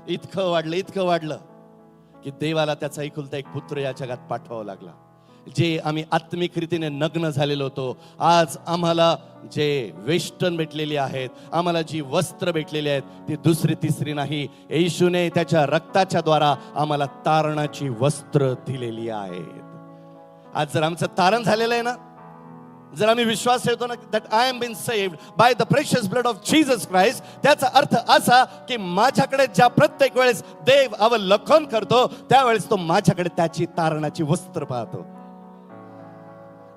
S1: इतकं वाढलं की देवाला त्याचा एकुलता एक पुत्र या जगात पाठवावा लागला. जे आम्ही आत्मिक रीतीने नग्न झालेलो होतो, आज आम्हाला जे वेष्टन भेटलेली आहेत, आम्हाला जी वस्त्र भेटलेली आहेत, ती दुसरी तिसरी नाही, येशूने त्याच्या रक्ताच्या द्वारा आम्हाला तारणाची वस्त्र दिलेली आहेत. आज जर आमचं तारण झालेलं आहे ना, जर आम्ही विश्वास ठेवतो ना that I am been saved by the precious blood of Jesus Christ, त्याचा अर्थ असा की माझ्याकडे ज्या प्रत्येक वेळेस देव अवलोकन करतो, त्यावेळेस तो माझ्याकडे त्याची तारणाची वस्त्र पाहतो.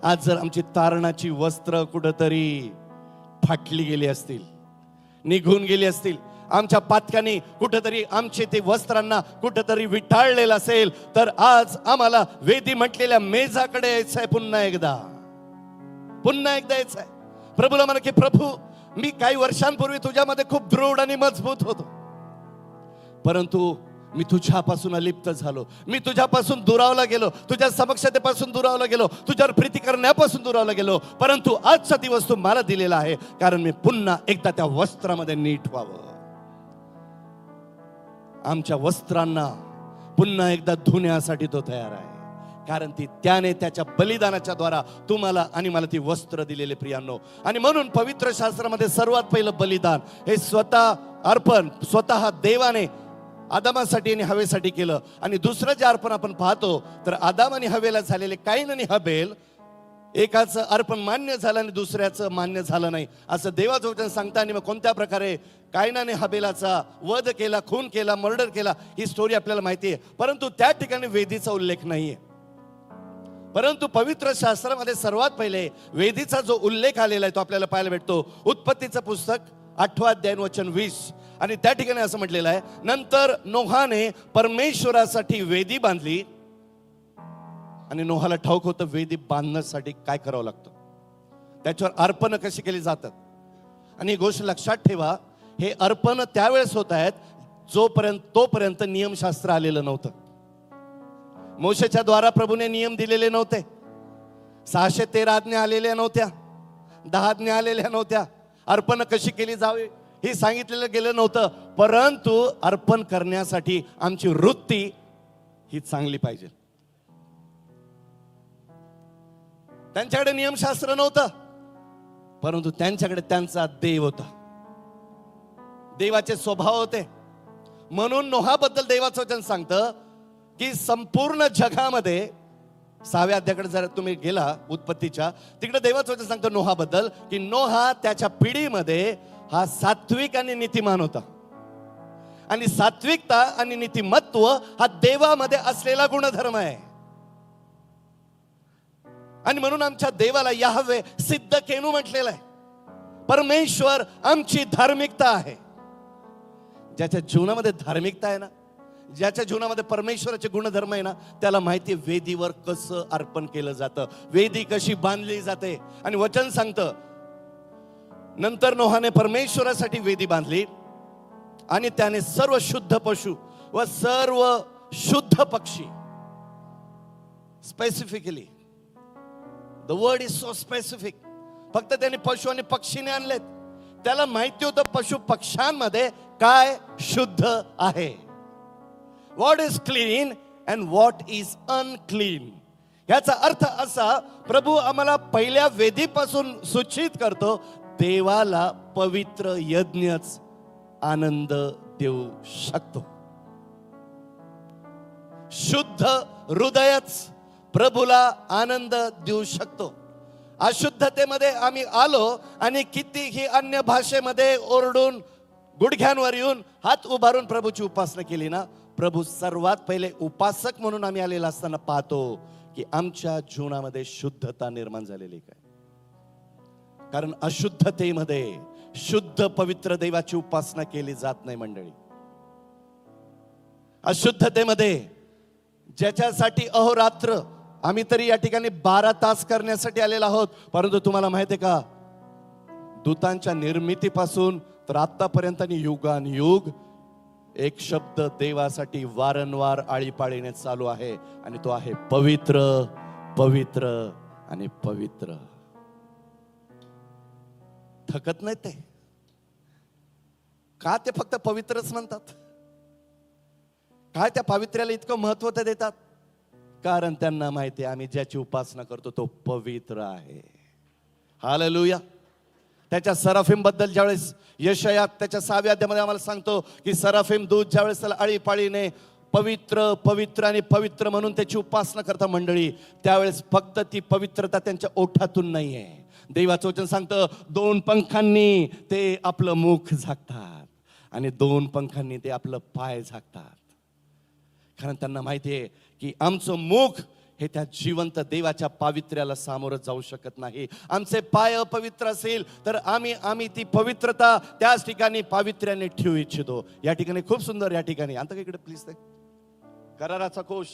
S1: आज जर आमची तारणाची वस्त्र कुठंतरी फाटली गेली असतील, निघून गेली असतील, आमच्या पातकांनी कुठंतरी आमचे ते वस्त्रांना कुठंतरी विटाळलेलं असेल, तर आज आम्हाला वेदी म्हटलेल्या मेजाकडे यायचं आहे. पुन्हा एकदा यायचं आहे. प्रभूला म्हणा की प्रभू, मी काही वर्षांपूर्वी तुझ्यामध्ये खूप दृढ आणि मजबूत होतो, परंतु मी तुझ्यापासून अलिप्त झालो, मी तुझ्यापासून दुरावला गेलो, तुझ्या समक्षतेपासून दुरावला गेलो, तुझ्यावर प्रीती करण्यापासून दुरावला गेलो. परंतु आजचा दिवस तू मला दिलेला आहे, कारण मी पुन्हा एकदा त्या वस्त्रामध्ये नीट व्हावं. आमच्या वस्त्रांना पुन्हा एकदा धुण्यासाठी तो तयार आहे, कारण ती त्याने त्याच्या बलिदानाच्या द्वारा तुम्हाला आणि मला ती वस्त्र दिलेले प्रियांनो. आणि म्हणून पवित्र शास्त्रामध्ये सर्वात पहिलं बलिदान हे स्वतः अर्पण स्वतः देवाने आदामासाठी आणि हवेसाठी केलं. आणि दुसरं जे अर्पण आपण पाहतो तर आदाम आणि हवेला झालेले काईन आणि हबेल एकाचं अर्पण मान्य झालं आणि दुसऱ्याचं मान्य झालं नाही, असं देवाचं वचन सांगतं. आणि मग कोणत्या प्रकारे कायनाने हबेलाचा वध केला, खून केला, मर्डर केला, ही स्टोरी आपल्याला माहिती आहे. परंतु त्या ठिकाणी वेदीचा उल्लेख नाहीये. परंतु पवित्र शास्त्रामध्ये सर्वात पहिले वेदीचा जो उल्लेख आलेला आहे तो आपल्याला पाहायला भेटतो. उत्पत्तीचं पुस्तक 8 अध्याय वचन 20. आणि त्या ठिकाणी असं म्हटलेलं आहे, नंतर नोहाने परमेश्वरासाठी वेदी बांधली. आणि नोहाला ठाऊक होतं वेदी बांधण्यासाठी काय करावं लागतं, त्याच्यावर अर्पण कशी केली जातात. आणि ही गोष्ट लक्षात ठेवा, हे अर्पण त्यावेळेस होत आहेत तोपर्यंत नियमशास्त्र आलेलं नव्हतं. मोशेच्या द्वारा प्रभूने नियम दिलेले नव्हते. 613 आज्ञा आलेल्या नव्हत्या, 10 आज्ञा आलेल्या नव्हत्या. अर्पण कशी केली जावी हे सांगितलेलं गेलं नव्हतं. परंतु अर्पण करण्यासाठी आमची वृत्ती ही चांगली पाहिजे. त्यांच्याकडे नियमशास्त्र नव्हतं, परंतु त्यांच्याकडे त्यांचा देव होता, देवाचे स्वभाव होते. म्हणून नोहाबद्दल देवाचं वचन सांगतं की संपूर्ण जगामध्ये 6व्या अध्यायाकडे जर तुम्ही गेला उत्पत्तीच्या, तिकडे देवाचं वचन सांगतं नोहाबद्दल की नोहा त्याच्या पिढीमध्ये हा सात्विक आणि नीतिमान होता. आणि सात्विकता आणि नीतिमत्व हा देवामध्ये असलेला गुणधर्म आहे. आणि म्हणून आमच्या देवाला याहवे सिद्ध केनू म्हटलेलं आहे. परमेश्वर आमची धार्मिकता आहे. ज्याच्या जीवनामध्ये धार्मिकता आहे ना, ज्याच्या जीवनामध्ये परमेश्वराचे गुणधर्म आहे ना, त्याला माहिती वेदीवर कसं अर्पण केलं जातं, वेदी कशी बांधली जाते. आणि वचन सांगतं, नंतर नोहाने परमेश्वरासाठी वेदी बांधली आणि त्याने सर्व शुद्ध पशु व सर्व शुद्ध पक्षी, specifically the word is so specific, फक्त त्याने पशु आणि पक्षीने आणलेत. त्याला माहिती होतं पशु पक्ष्यांमध्ये काय शुद्ध आहे, what is clean and what is unclean. याचा अर्थ असा, प्रभू आम्हाला पहिल्या वेदीपासून सूचित करतो, देवाला पवित्र यज्ञच आनंद देऊ शकतो. शुद्ध हृदयच प्रभूला आनंद देऊ शकतो. अशुद्धतेमध्ये आम्ही आलो आणि कितीही अन्य भाषेमध्ये ओरडून गुडघ्यांवर येऊन हात उभारून प्रभूची उपासना केली ना, प्रभू सर्वात पहिले उपासक म्हणून आम्ही आलेला असताना पाहतो की आमच्या जीवनामध्ये शुद्धता निर्माण झालेली काय. कारण अशुद्धतेमध्ये शुद्ध पवित्र देवाची उपासना केली जात नाही मंडळी. अशुद्धतेमध्ये ज्याच्यासाठी अहोरात्र आम्ही तरी या ठिकाणी 12 तास करण्यासाठी आलेलो आहोत, परंतु तुम्हाला माहिती आहे का, दूतांच्या निर्मितीपासून तर आतापर्यंत युगानुयुग एक शब्द देवासाठी वारंवार आळीपाळीने चालू आहे, आणि तो आहे पवित्र, पवित्र आणि पवित्र. थकत नाही ते का? ते फक्त पवित्रच म्हणतात. काय त्या पावित्र्याला इतकं महत्व ते देतात? कारण त्यांना माहिती आहे आम्ही ज्याची उपासना करतो तो पवित्र आहे. हालेलुया. त्याच्या सराफिम बद्दल ज्यावेळेस यशायात त्याच्या 6व्या अध्यायामध्ये आम्हाला सांगतो की सराफिम दूत ज्यावेळेस त्याला आळीपाळीने पवित्र, पवित्र आणि पवित्र म्हणून त्याची उपासना करता मंडळी, त्यावेळेस फक्त ती पवित्रता त्यांच्या ओठातून नाहीये. देवाचं वचन सांगतं 2 पंखांनी ते आपलं मुख झाकतात आणि 2 पंखांनी ते आपलं पाय झाकतात. कारण त्यांना माहिती आहे की आमचं मुख हे त्या जिवंत देवाच्या पावित्र्याला सामोरं जाऊ शकत नाही. आमचे पाय अपवित्र असेल तर आम्ही ती पवित्रता त्याच ठिकाणी पावित्र्याने ठेवू इच्छितो. या ठिकाणी खूप सुंदर, या ठिकाणी आणता का इकडे प्लीज, ते कराराचा कोश,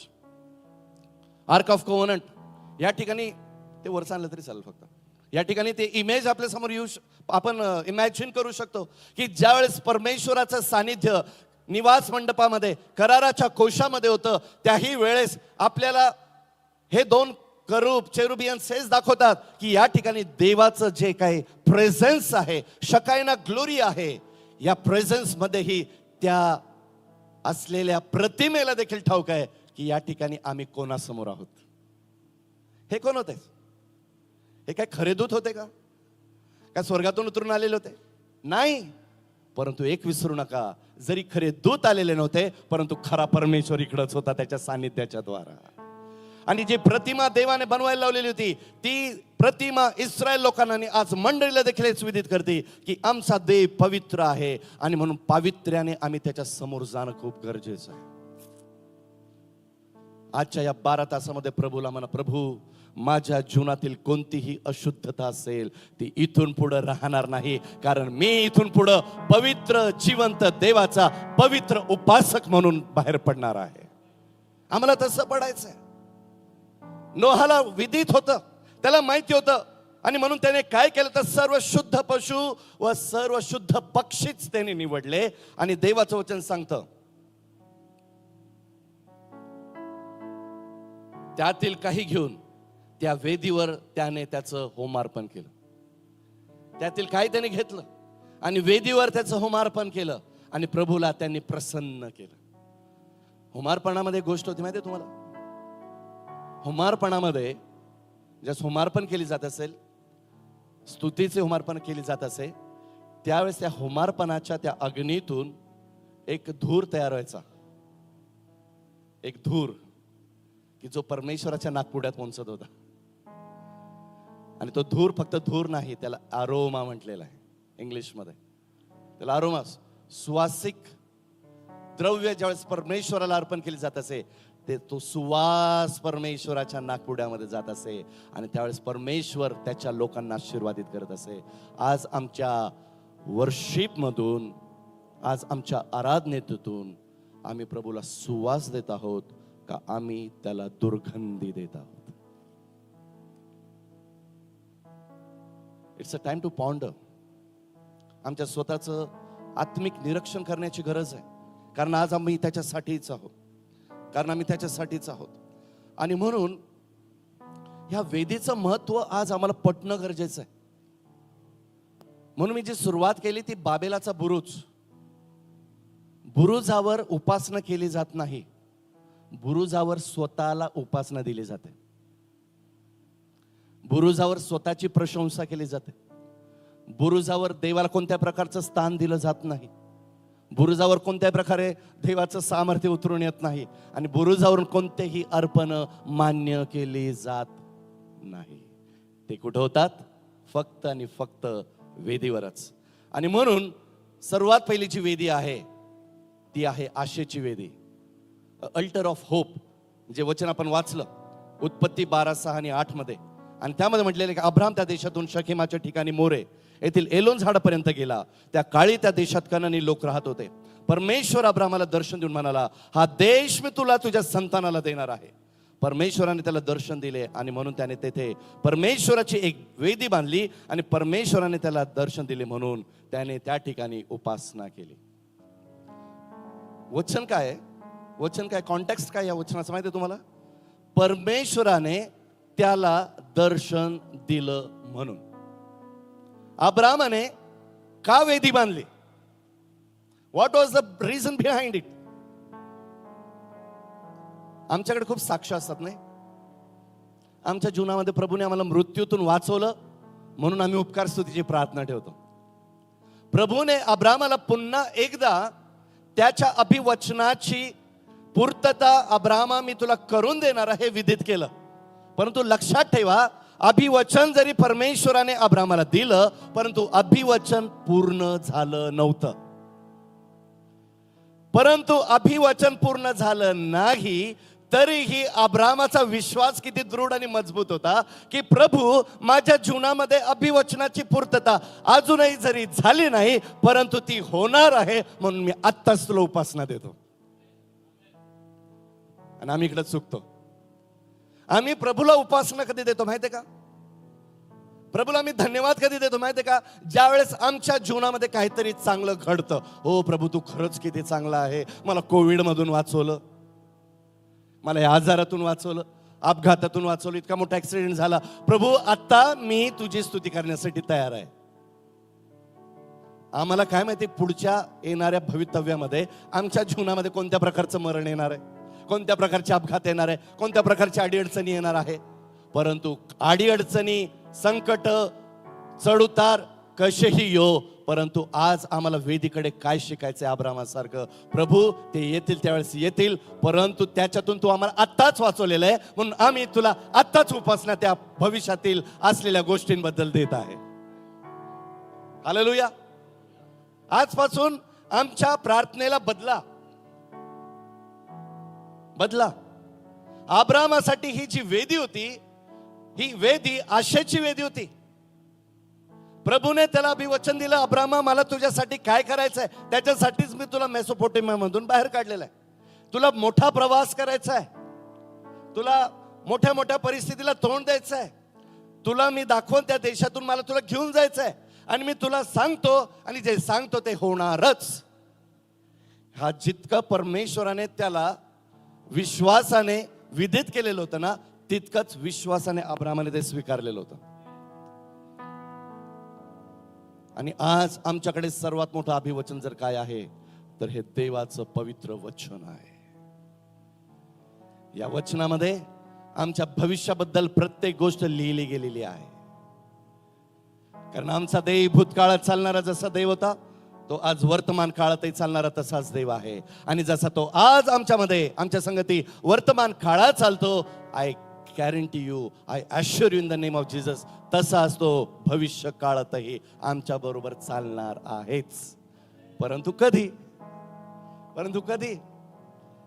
S1: आर्क ऑफ कोव्हनंट, या ठिकाणी ते वर आणलं तरी चालेल. फक्त या ठिकाणी ते इमेज आपल्या समोर आपण इमॅजिन करू शकतो की ज्यावेळेस परमेश्वराचं सानिध्य निवास मंडपामध्ये कराराच्या कोशामध्ये होतं, त्याही वेळेस आपल्याला हे 2 करूब चेरुबियन सेज दाखवतात की या ठिकाणी देवाचं जे काही प्रेझेन्स आहे, शकायना ग्लोरी आहे, या प्रेझेन्स मध्येही त्या असलेल्या प्रतिमेला देखील ठाऊक आहे की या ठिकाणी आम्ही कोणासमोर आहोत. हे कोण होते? हे काय खरे दूत होते का? काय स्वर्गातून उतरून आलेले होते? नाही. परंतु एक विसरू नका, जरी खरे दूत आलेले नव्हते, परंतु खरा परमेश्वर इकडंच होता त्याच्या सानिध्याच्या द्वारा. आणि जी प्रतिमा देवाने बनवायला लावलेली होती, ती प्रतिमा इस्रायल लोकांना आणि आज मंडळीला देखील हेच विदित करते की आमचा देव पवित्र आहे आणि म्हणून पावित्र्याने आम्ही त्याच्या समोर जाणं खूप गरजेचं आहे. आजच्या या 12 तासामध्ये प्रभूला म्हणा, प्रभू माझ्या जीवनातील कोणतीही अशुद्धता असेल ती इथून पुढे राहणार नाही, कारण मी इथून पुढे पवित्र जिवंत देवाचा पवित्र उपासक म्हणून बाहेर पडणार आहे. आम्हाला तसं पडायचंय. नोहाला विदित होतं, त्याला माहिती होतं आणि म्हणून त्याने काय केलं तर सर्व शुद्ध पशु व सर्व शुद्ध पक्षीच त्याने निवडले. आणि देवाचं वचन सांगतं त्यातील काही घेऊन त्या वेदीवर त्याने त्याचं होमार्पण केलं. त्यातील काही त्याने घेतलं आणि वेदीवर त्याचं होमार्पण केलं आणि प्रभूला त्यांनी प्रसन्न केलं. होमार्पणामध्ये गोष्ट होती माहिती तुम्हाला, होमार्पणामध्ये ज्यास होमार्पण केली जात असेल, स्तुतीचे होमार्पण केली जात असे, त्यावेळेस त्या होमार्पणाच्या त्या अग्नीतून एक धूर तयार व्हायचा. एक धूर की जो परमेश्वराच्या नाकपुड्यात पोहोचत होता. आणि तो धूर फक्त धूर नाही, त्याला अरोमा म्हटलेला आहे इंग्लिशमध्ये. त्याला अरोमा, सुवासिक द्रव्य ज्यावेळेस परमेश्वराला अर्पण केले जात असे, ते तो सुवास परमेश्वराच्या नाकपुड्यामध्ये जात असे आणि त्यावेळेस परमेश्वर त्याच्या लोकांना आशीर्वादित करत असे. आज आमच्या वर्शिप मधून, आज आमच्या आराधनेतून आम्ही प्रभूला सुवास देत आहोत का आम्ही त्याला दुर्गंधी देत आहोत. It's a time to ponder. आमच्या स्वतःचं आत्मिक निरीक्षण करण्याची गरज आहे, कारण आज आम्ही त्याच्यासाठीच आहोत, आणि म्हणून ह्या वेदीचं महत्व आज आम्हाला पटणं गरजेचं आहे. म्हणून मी जी सुरुवात केली ती बाबेलाचा बुरुज. बुरुजावर उपासना केली जात नाही, बुरुजावर स्वतःला उपासना दिली जाते. बुरुजावर स्वतःची प्रशंसा केली जाते. बुरुजावर देवाला कोणत्या प्रकारचं स्थान दिलं जात नाही. बुरुजावर कोणत्या प्रकारे देवाचं सामर्थ्य उतरून येत नाही आणि बुरुजावरून कोणतेही अर्पण मान्य केली जात नाही. ते कुठं होतात? फक्त आणि फक्त वेदीवरच. आणि म्हणून सर्वात पहिली जी वेदी आहे ती आहे आशेची वेदी, अल्टर ऑफ होप, जे वचन आपण वाचलं उत्पत्ती 12:6 आणि 8 मध्ये. आणि त्यामध्ये म्हटलेलं की अब्राम त्या देशातून शकेमाच्या ठिकाणी मोरे येथील एलोन झाडापर्यंत गेला. त्या काळी त्या देशात कनानी लोक राहत होते. परमेश्वर अब्रामाला दर्शन देऊन म्हणाला, हा देश मी तुला तुझ्या संतानाला देणार आहे. परमेश्वराने त्याला दर्शन दिले आणि म्हणून त्याने तेथे परमेश्वराची एक वेदी बांधली आणि परमेश्वराने त्याला दर्शन दिले म्हणून त्याने त्या ठिकाणी उपासना केली. वचन काय, वचन काय, कॉन्टेक्स्ट काय या वचनाचं माहिती आहे तुम्हाला? परमेश्वराने त्याला दर्शन दिलं म्हणून. अब्रामाने का वेदी बांधली? What was the reason behind it? आमच्याकडे खूप साक्ष असतात नाही. आमच्या जीवनामध्ये प्रभूने आम्हाला मृत्यूतून वाचवलं म्हणून आम्ही उपकार स्तुतीची प्रार्थना ठेवतो. प्रभूने अब्रामाला पुन्हा एकदा त्याच्या अभिवचनाची पूर्तता अब्रामा मी तुला करून देणार आहे विदित केलं. परंतु लक्षात ठेवा, अभिवचन जरी परमेश्वराने अब्रामाला दिलं परंतु अभिवचन पूर्ण झालं नव्हतं. परंतु अभिवचन पूर्ण झालं नाही तरीही अब्रामाचा विश्वास किती दृढ आणि मजबूत होता की प्रभू माझ्या जीवनामध्ये अभिवचनाची पूर्तता अजूनही जरी झाली नाही परंतु ती होणार आहे म्हणून मी आत्ताच तुला उपासना देतो. आणि आम्ही इकडे चुकतो. आम्ही प्रभूला उपासना कधी देतो माहितीये का? प्रभूला आम्ही धन्यवाद कधी देतो माहितीये का? ज्या वेळेस आमच्या जीवनामध्ये काहीतरी चांगलं घडतं. हो प्रभू तू खरंच किती चांगला आहे, मला कोविड मधून वाचवलं, मला या आजारातून वाचवलं, अपघातातून वाचवलं, इतका मोठा ऍक्सिडेंट झाला, प्रभू आता मी तुझी स्तुती करण्यासाठी तयार आहे. आम्हाला काय माहिती पुढच्या येणाऱ्या भवितव्यामध्ये आमच्या जीवनामध्ये कोणत्या प्रकारचं मरण येणार आहे, कोणत्या प्रकारचे अपघात येणार आहे, कोणत्या प्रकारची अडीअडचणी येणार आहे. परंतु अडीअडचणी, संकट, चढउतार कसेही यो परंतु आज आम्हाला वेदीकडे काय शिकायचंय अब्रामासारखं. प्रभू ते येतील त्यावेळेस येतील, परंतु त्याच्यातून तू आम्हाला आत्ताच वाचवलेलं आहे, म्हणून आम्ही तुला आत्ताच उपासना त्या भविष्यातील असलेल्या गोष्टींबद्दल देत आहे. हालेलुया. आजपासून आमच्या प्रार्थनेला बदला. अब्रामासाठी ही जी वेदी होती, ही वेदी आशेची वेदी होती. प्रभूने त्याला अभिवचन दिलं, अब्रामा मला तुझ्यासाठी काय करायचंय, त्याच्यासाठीच मी तुला मेसोपोटेमियामधून बाहेर काढलेलं आहे. तुला मोठा प्रवास करायचा आहे, तुला मोठ्या मोठ्या परिस्थितीला तोंड द्यायचं आहे, तुला मी दाखवून त्या देशातून मला तुला घेऊन जायचं आहे, आणि मी तुला सांगतो आणि जे सांगतो ते होणारच. हा जितकं परमेश्वराने त्याला विश्वासाने विधित केलेलं होतं ना, तितकंच विश्वासाने अब्रामाने ते स्वीकारलेलं होतं. आणि आज आमच्याकडे सर्वात मोठं अभिवचन जर काय आहे तर हे देवाचं पवित्र वचन आहे. या वचनामध्ये आमच्या भविष्याबद्दल प्रत्येक गोष्ट लिहिली गेलेली आहे. कारण आमचा देव भूतकाळात चालणारा जसा देव होता, तो आज वर्तमान काळातही चालणारा तसाच देव आहे. आणि जसा तो आज आमच्यामध्ये आमच्या संगती वर्तमान काळात चालतो, I guarantee you, I assure you in the name of Jesus, तसा असतो भविष्य काळातही आमच्या बरोबर चालणार आहेच. परंतु कधी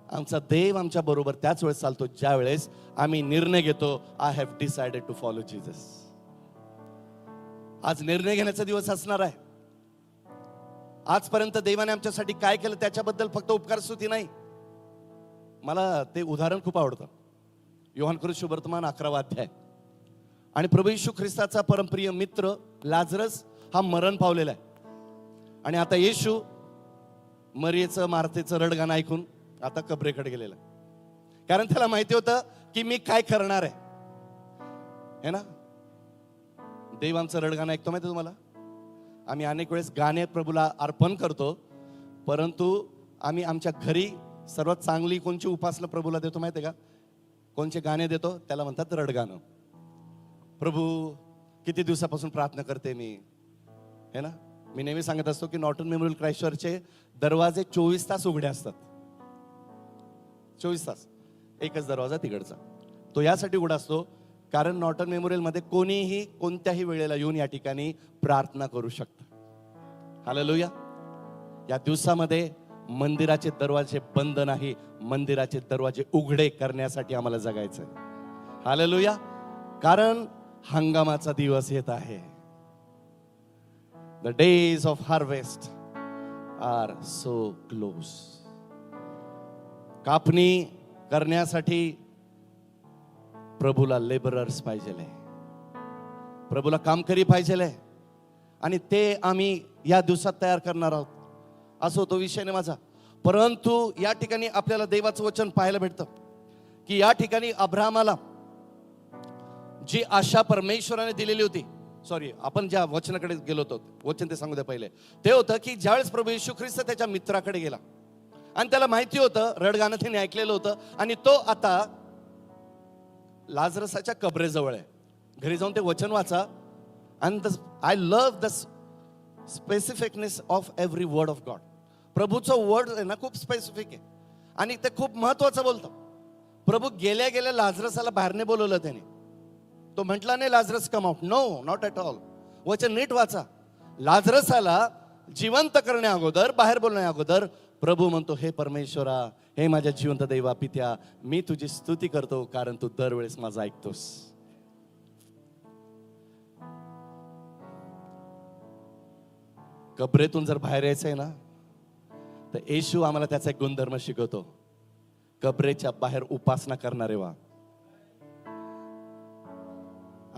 S1: आमचा देव आमच्या बरोबर त्याच वेळेस चालतो ज्या वेळेस आम्ही निर्णय घेतो, I have decided to follow Jesus. आज निर्णय घेण्याचा दिवस असणार आहे. आजपर्यंत देवाने आमच्यासाठी काय केलं त्याच्याबद्दल फक्त उपकार स्तुती नाही. मला ते उदाहरण खूप आवडतं. योहान शुभवर्तमान 11वा अध्याय. आणि प्रभू येशू ख्रिस्ताचा परमप्रिय मित्र लाजरस हा मरण पावलेला आहे. आणि आता येशू मरियेचं मार्थेचं रडगाणं ऐकून आता कबरेकडे गेलेला आहे. कारण त्याला माहिती होतं की मी काय करणार आहे, है ना. देव आमचं रडगाणं ऐकतो माहिती तुम्हाला. आम्ही अनेक वेळेस गाणे प्रभूला अर्पण करतो, परंतु आम्ही आमच्या घरी सर्वात चांगली कोणची उपासना प्रभूला देतो माहिती आहे का? कोणचे गाणे देतो त्याला म्हणतात रडगाणं. प्रभू किती दिवसापासून प्रार्थना करते मी, है ना. मी नेहमी सांगत असतो की नॉर्टन मेमोरियल क्राइस्ट चर्चचे दरवाजे 24 तास उघडे असतात. 24 तास. एकच दरवाजा तिकडचा, तो यासाठी उघडा असतो कारण नॉर्टन मेमोरियल मध्ये कोणीही कोणत्याही वेळेला येऊन या ठिकाणी प्रार्थना करू शकतं. हालेलुया. या दिवसामध्ये मंदिराचे दरवाजे बंद नाही, मंदिराचे दरवाजे उघडे करण्यासाठी आम्हाला जगायचंय. हालेलुया. कारण हंगामाचा दिवस येत आहे. The days of harvest are so close. कापणी करण्यासाठी प्रभूला लेबरर्स पाहिजेले, प्रभूला कामकरी पाहिजेले, आणि ते आम्ही या दिवसात तयार करणार आहोत. असो तो विषय नाही माझा. परंतु या ठिकाणी आपल्याला देवाचं वचन पाहायला भेटतं की या ठिकाणी अब्रामाला जी आशा परमेश्वराने दिलेली होती, आपण ज्या वचनाकडे गेलो होतो, वचन ते सांगू द्या पहिले, ते होतं की ज्यावेळेस प्रभू येशू ख्रिस्त त्याच्या मित्राकडे गेला आणि त्याला माहिती होतं, रडगाणं त्याने ऐकलेलं होतं, आणि तो आता लाजरसाच्या कबरेजवळ आहे. घरी जाऊन ते वचन वाचा. आणि I love the specificness of every word of God. प्रभूचं वर्ड आहे ना खूप स्पेसिफिक आहे आणि ते खूप महत्वाचं बोलतं. प्रभू गेल्या गेल्या लाजरसाला बाहेरने बोलवलं त्याने. तो म्हटला नाही Lazarus come out, no not at all. वचन नीट वाचा. लाजरसाला जिवंत करण्या अगोदर, बाहेर बोलण्या अगोदर प्रभू म्हणतो, हे परमेश्वरा, हे माझ्या जिवंत देवा पित्या, मी तुझी स्तुती करतो कारण तू दरवेळेस माझं ऐकतोस. कबरेतून जर बाहेर यायचंय ना, तर येशू आम्हाला त्याचा एक गुणधर्म शिकवतो. कबरेच्या बाहेर उपासना करणारे व्हा.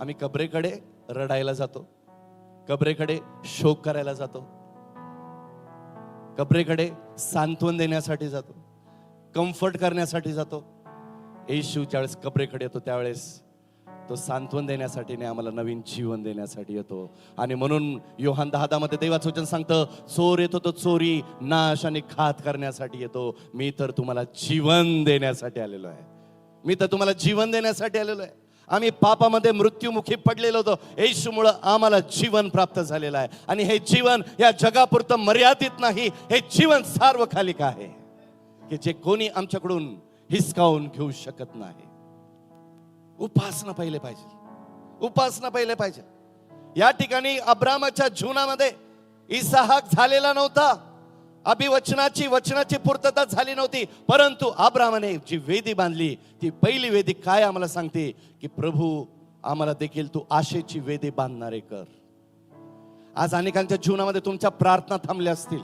S1: आम्ही कबरेकडे रडायला जातो, कबरेकडे शोक करायला जातो, कबरेकडे सांत्वन देण्यासाठी जातो, कम्फर्ट करण्यासाठी जातो. येशू ज्यावेळेस कबरेकडे येतो त्यावेळेस तो सांत्वन देण्यासाठी नाही, आम्हाला नवीन जीवन देण्यासाठी येतो. आणि म्हणून योहान 10:10 मध्ये देवाचं वचन सांगतं, चोर येतो तो चोरी, नाश आणि घात करण्यासाठी येतो, मी तर तुम्हाला जीवन देण्यासाठी आलेलो आहे. मी तर तुम्हाला जीवन देण्यासाठी आलेलो आहे. आम्ही पापामध्ये मृत्यूमुखी पडलेलो होतो. येशूमुळे आम्हाला जीवन प्राप्त झालेलं आहे. आणि हे जीवन या जगापुरतं मर्यादित नाही, हे जीवन सार्वकालिक आहे की जे कोणी आमच्याकडून हिसकावून घेऊ शकत नाही. उपासना पहिले पाहिजे, उपासना पहिले पाहिजे. या ठिकाणी अब्रामाच्या जीवनामध्ये इसहाक झालेला नव्हता, वचनाची पूर्तता झाली नव्हती, परंतु अब्रामाने जी वेदी बांधली ती पहिली वेदी काय आम्हाला सांगते की प्रभू आम्हाला देखील तू आशेची वेदी बांधणारे कर. आज अनेकांच्या जीवनामध्ये तुमच्या प्रार्थना थांबल्या असतील,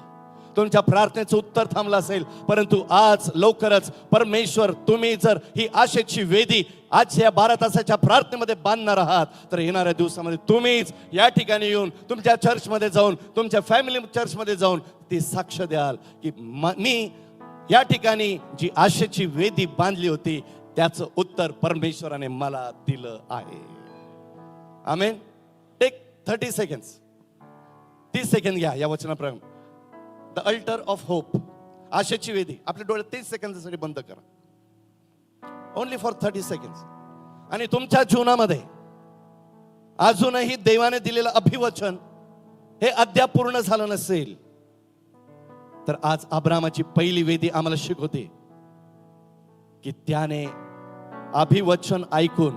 S1: तुमच्या प्रार्थनेचं उत्तर थांबलं असेल, परंतु आज लवकरच परमेश्वर, तुम्ही जर ही आशेची वेदी आज या 12 तासाच्या प्रार्थनेमध्ये बांधणार आहात तर येणाऱ्या दिवसामध्ये तुम्हीच या ठिकाणी येऊन तुमच्या चर्चमध्ये जाऊन, तुमच्या फॅमिली चर्चमध्ये जाऊन ती साक्ष द्याल की मी या ठिकाणी जी आशेची वेदी बांधली होती त्याचं उत्तर परमेश्वराने मला दिलं आहे. आमेन. टेक 30 सेकंड्स, 30 सेकंद घ्या या वचनाप्रमाणे. द अल्टर ऑफ होप, आशेची वेदी. आपले डोळे 30 सेकंदासाठी बंद करा, ओनली फॉर 30 सेकंड्स. आणि तुमच्या जीवनामध्ये अजूनही देवाने दिलेलं अभिवचन हे अद्याप पूर्ण झालं नसेल तर आज अब्रामाची पहिली वेदी आम्हाला शिकवते की त्याने अभिवचन ऐकून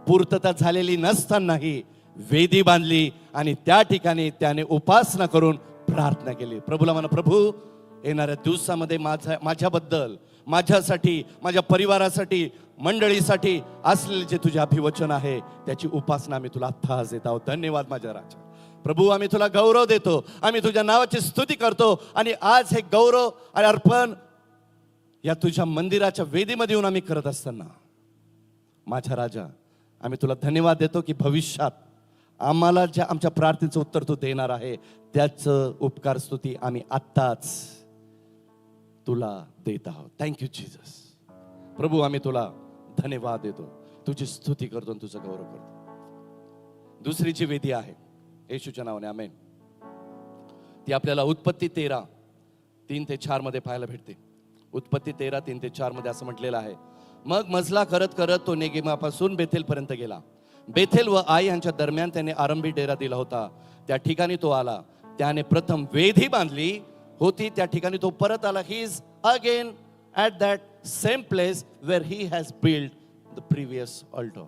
S1: पूर्तता झालेली नसतानाही वेदी बांधली आणि त्या ठिकाणी त्याने उपासना करून प्रार्थना केली. प्रभूला म्हणा, प्रभू येणाऱ्या दिवसामध्ये माझ्याबद्दल, माझ्यासाठी, माझ्या परिवारासाठी, मंडळीसाठी असलेले जे तुझे अभिवचन आहे त्याची उपासना आम्ही तुला आत्ता आज देत आहोत. धन्यवाद माझ्या राजा. प्रभू आम्ही तुला गौरव देतो, आम्ही तुझ्या नावाची स्तुती करतो. आणि आज हे गौरव आणि अर्पण या तुझ्या मंदिराच्या वेदीमध्ये येऊन आम्ही करत असताना माझ्या राजा आम्ही तुला धन्यवाद देतो की भविष्यात आम्हाला ज्या आमच्या प्रार्थनेचं उत्तर तू देणार आहे त्याचं उपकार स्तुती आम्ही आत्ताच तुला देत आहोत. Thank you Jesus. प्रभू आम्ही तुला धन्यवाद देतो, तुझी स्तुती करतो आणि तुझं गौरव करतो. दुसरी जी वेदी आहे येशूच्या नावाने, आमेन, ती आपल्याला उत्पत्ती 13:3-4 मध्ये पाहायला भेटते. उत्पत्ती 13:3-4 मध्ये असं म्हटलेलं आहे, मग मजला करत करत तो नेगेमापासून बेथेल पर्यंत गेला. बेथेल व आई यांच्या दरम्यान त्याने आरंभी डेरा दिला होता. त्या ठिकाणी तो आला, त्याने प्रथम वेदी बांधली होती, त्या ठिकाणी तो परत आला. He is again at that same place where he has build the previous alter.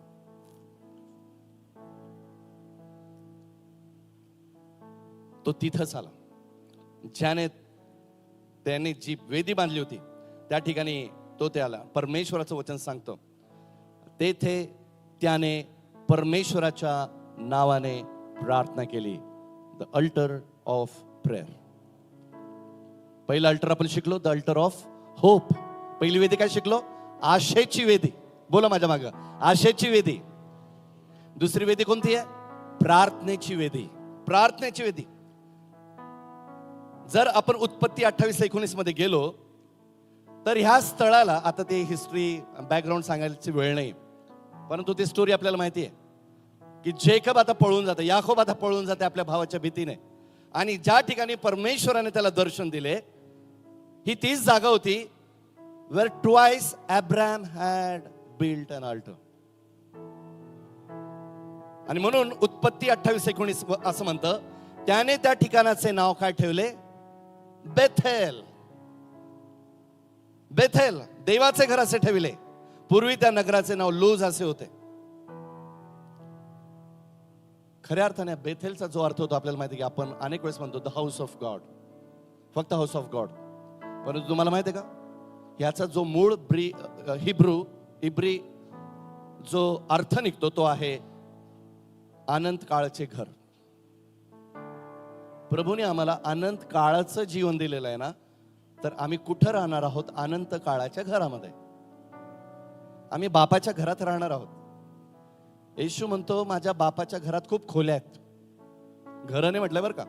S1: तो तिथंच आला ज्याने त्याने जी वेदी बांधली होती त्या ठिकाणी तो ते आला. परमेश्वराचं वचन सांगतो तेथे त्याने परमेश्वराच्या नावाने प्रार्थना केली. The alter of prayer. पहिलं अल्टर आपण शिकलो, द अल्टर ऑफ होप. पहिली वेदी काय शिकलो? आशेची वेदी. बोला माझ्या मागं, आशेची वेदी. दुसरी वेदी कोणती आहे? प्रार्थनेची वेदी. प्रार्थनेची वेदी. जर आपण उत्पत्ती 28-19 मध्ये गेलो तर ह्या स्थळाला, आता ते हिस्ट्री बॅकग्राऊंड सांगायची वेळ नाही, परंतु ती स्टोरी आपल्याला माहिती आहे की जेकब आता पळून जाते, याकोब आता पळून जाते आपल्या भावाच्या भीतीने. आणि ज्या ठिकाणी परमेश्वराने त्याला दर्शन दिले ही तीच जागा होती where twice Abram had built an altar. आणि म्हणून उत्पत्ती 28-19 असं म्हणतं, त्याने त्या ठिकाणाचे नाव काय ठेवले? बेथेल. बेथेल, देवाचे घर असे ठेवले. पूर्वी त्या नगराचे नाव लूज असे होते. खऱ्या अर्थाने बेथेलचा जो अर्थ होतो आपल्याला माहिती आहे की आपण अनेक वेळेस म्हणतो द हाऊस ऑफ गॉड, फक्त हाऊस ऑफ गॉड. परंतु तुम्हाला माहिती आहे का याचा जो मूळ इब्री जो अर्थ निघतो तो आहे अनंत काळाचे घर. प्रभूने आम्हाला अनंत काळाचं जीवन दिलेलं आहे ना, तर आम्ही कुठं राहणार आहोत? अनंत काळाच्या घरामध्ये. आम्ही बापाच्या घरात राहणार आहोत. येशू म्हणतो माझ्या बापाच्या घरात खूप खोल्या आहेत. घरं नाही म्हटलं बरं का,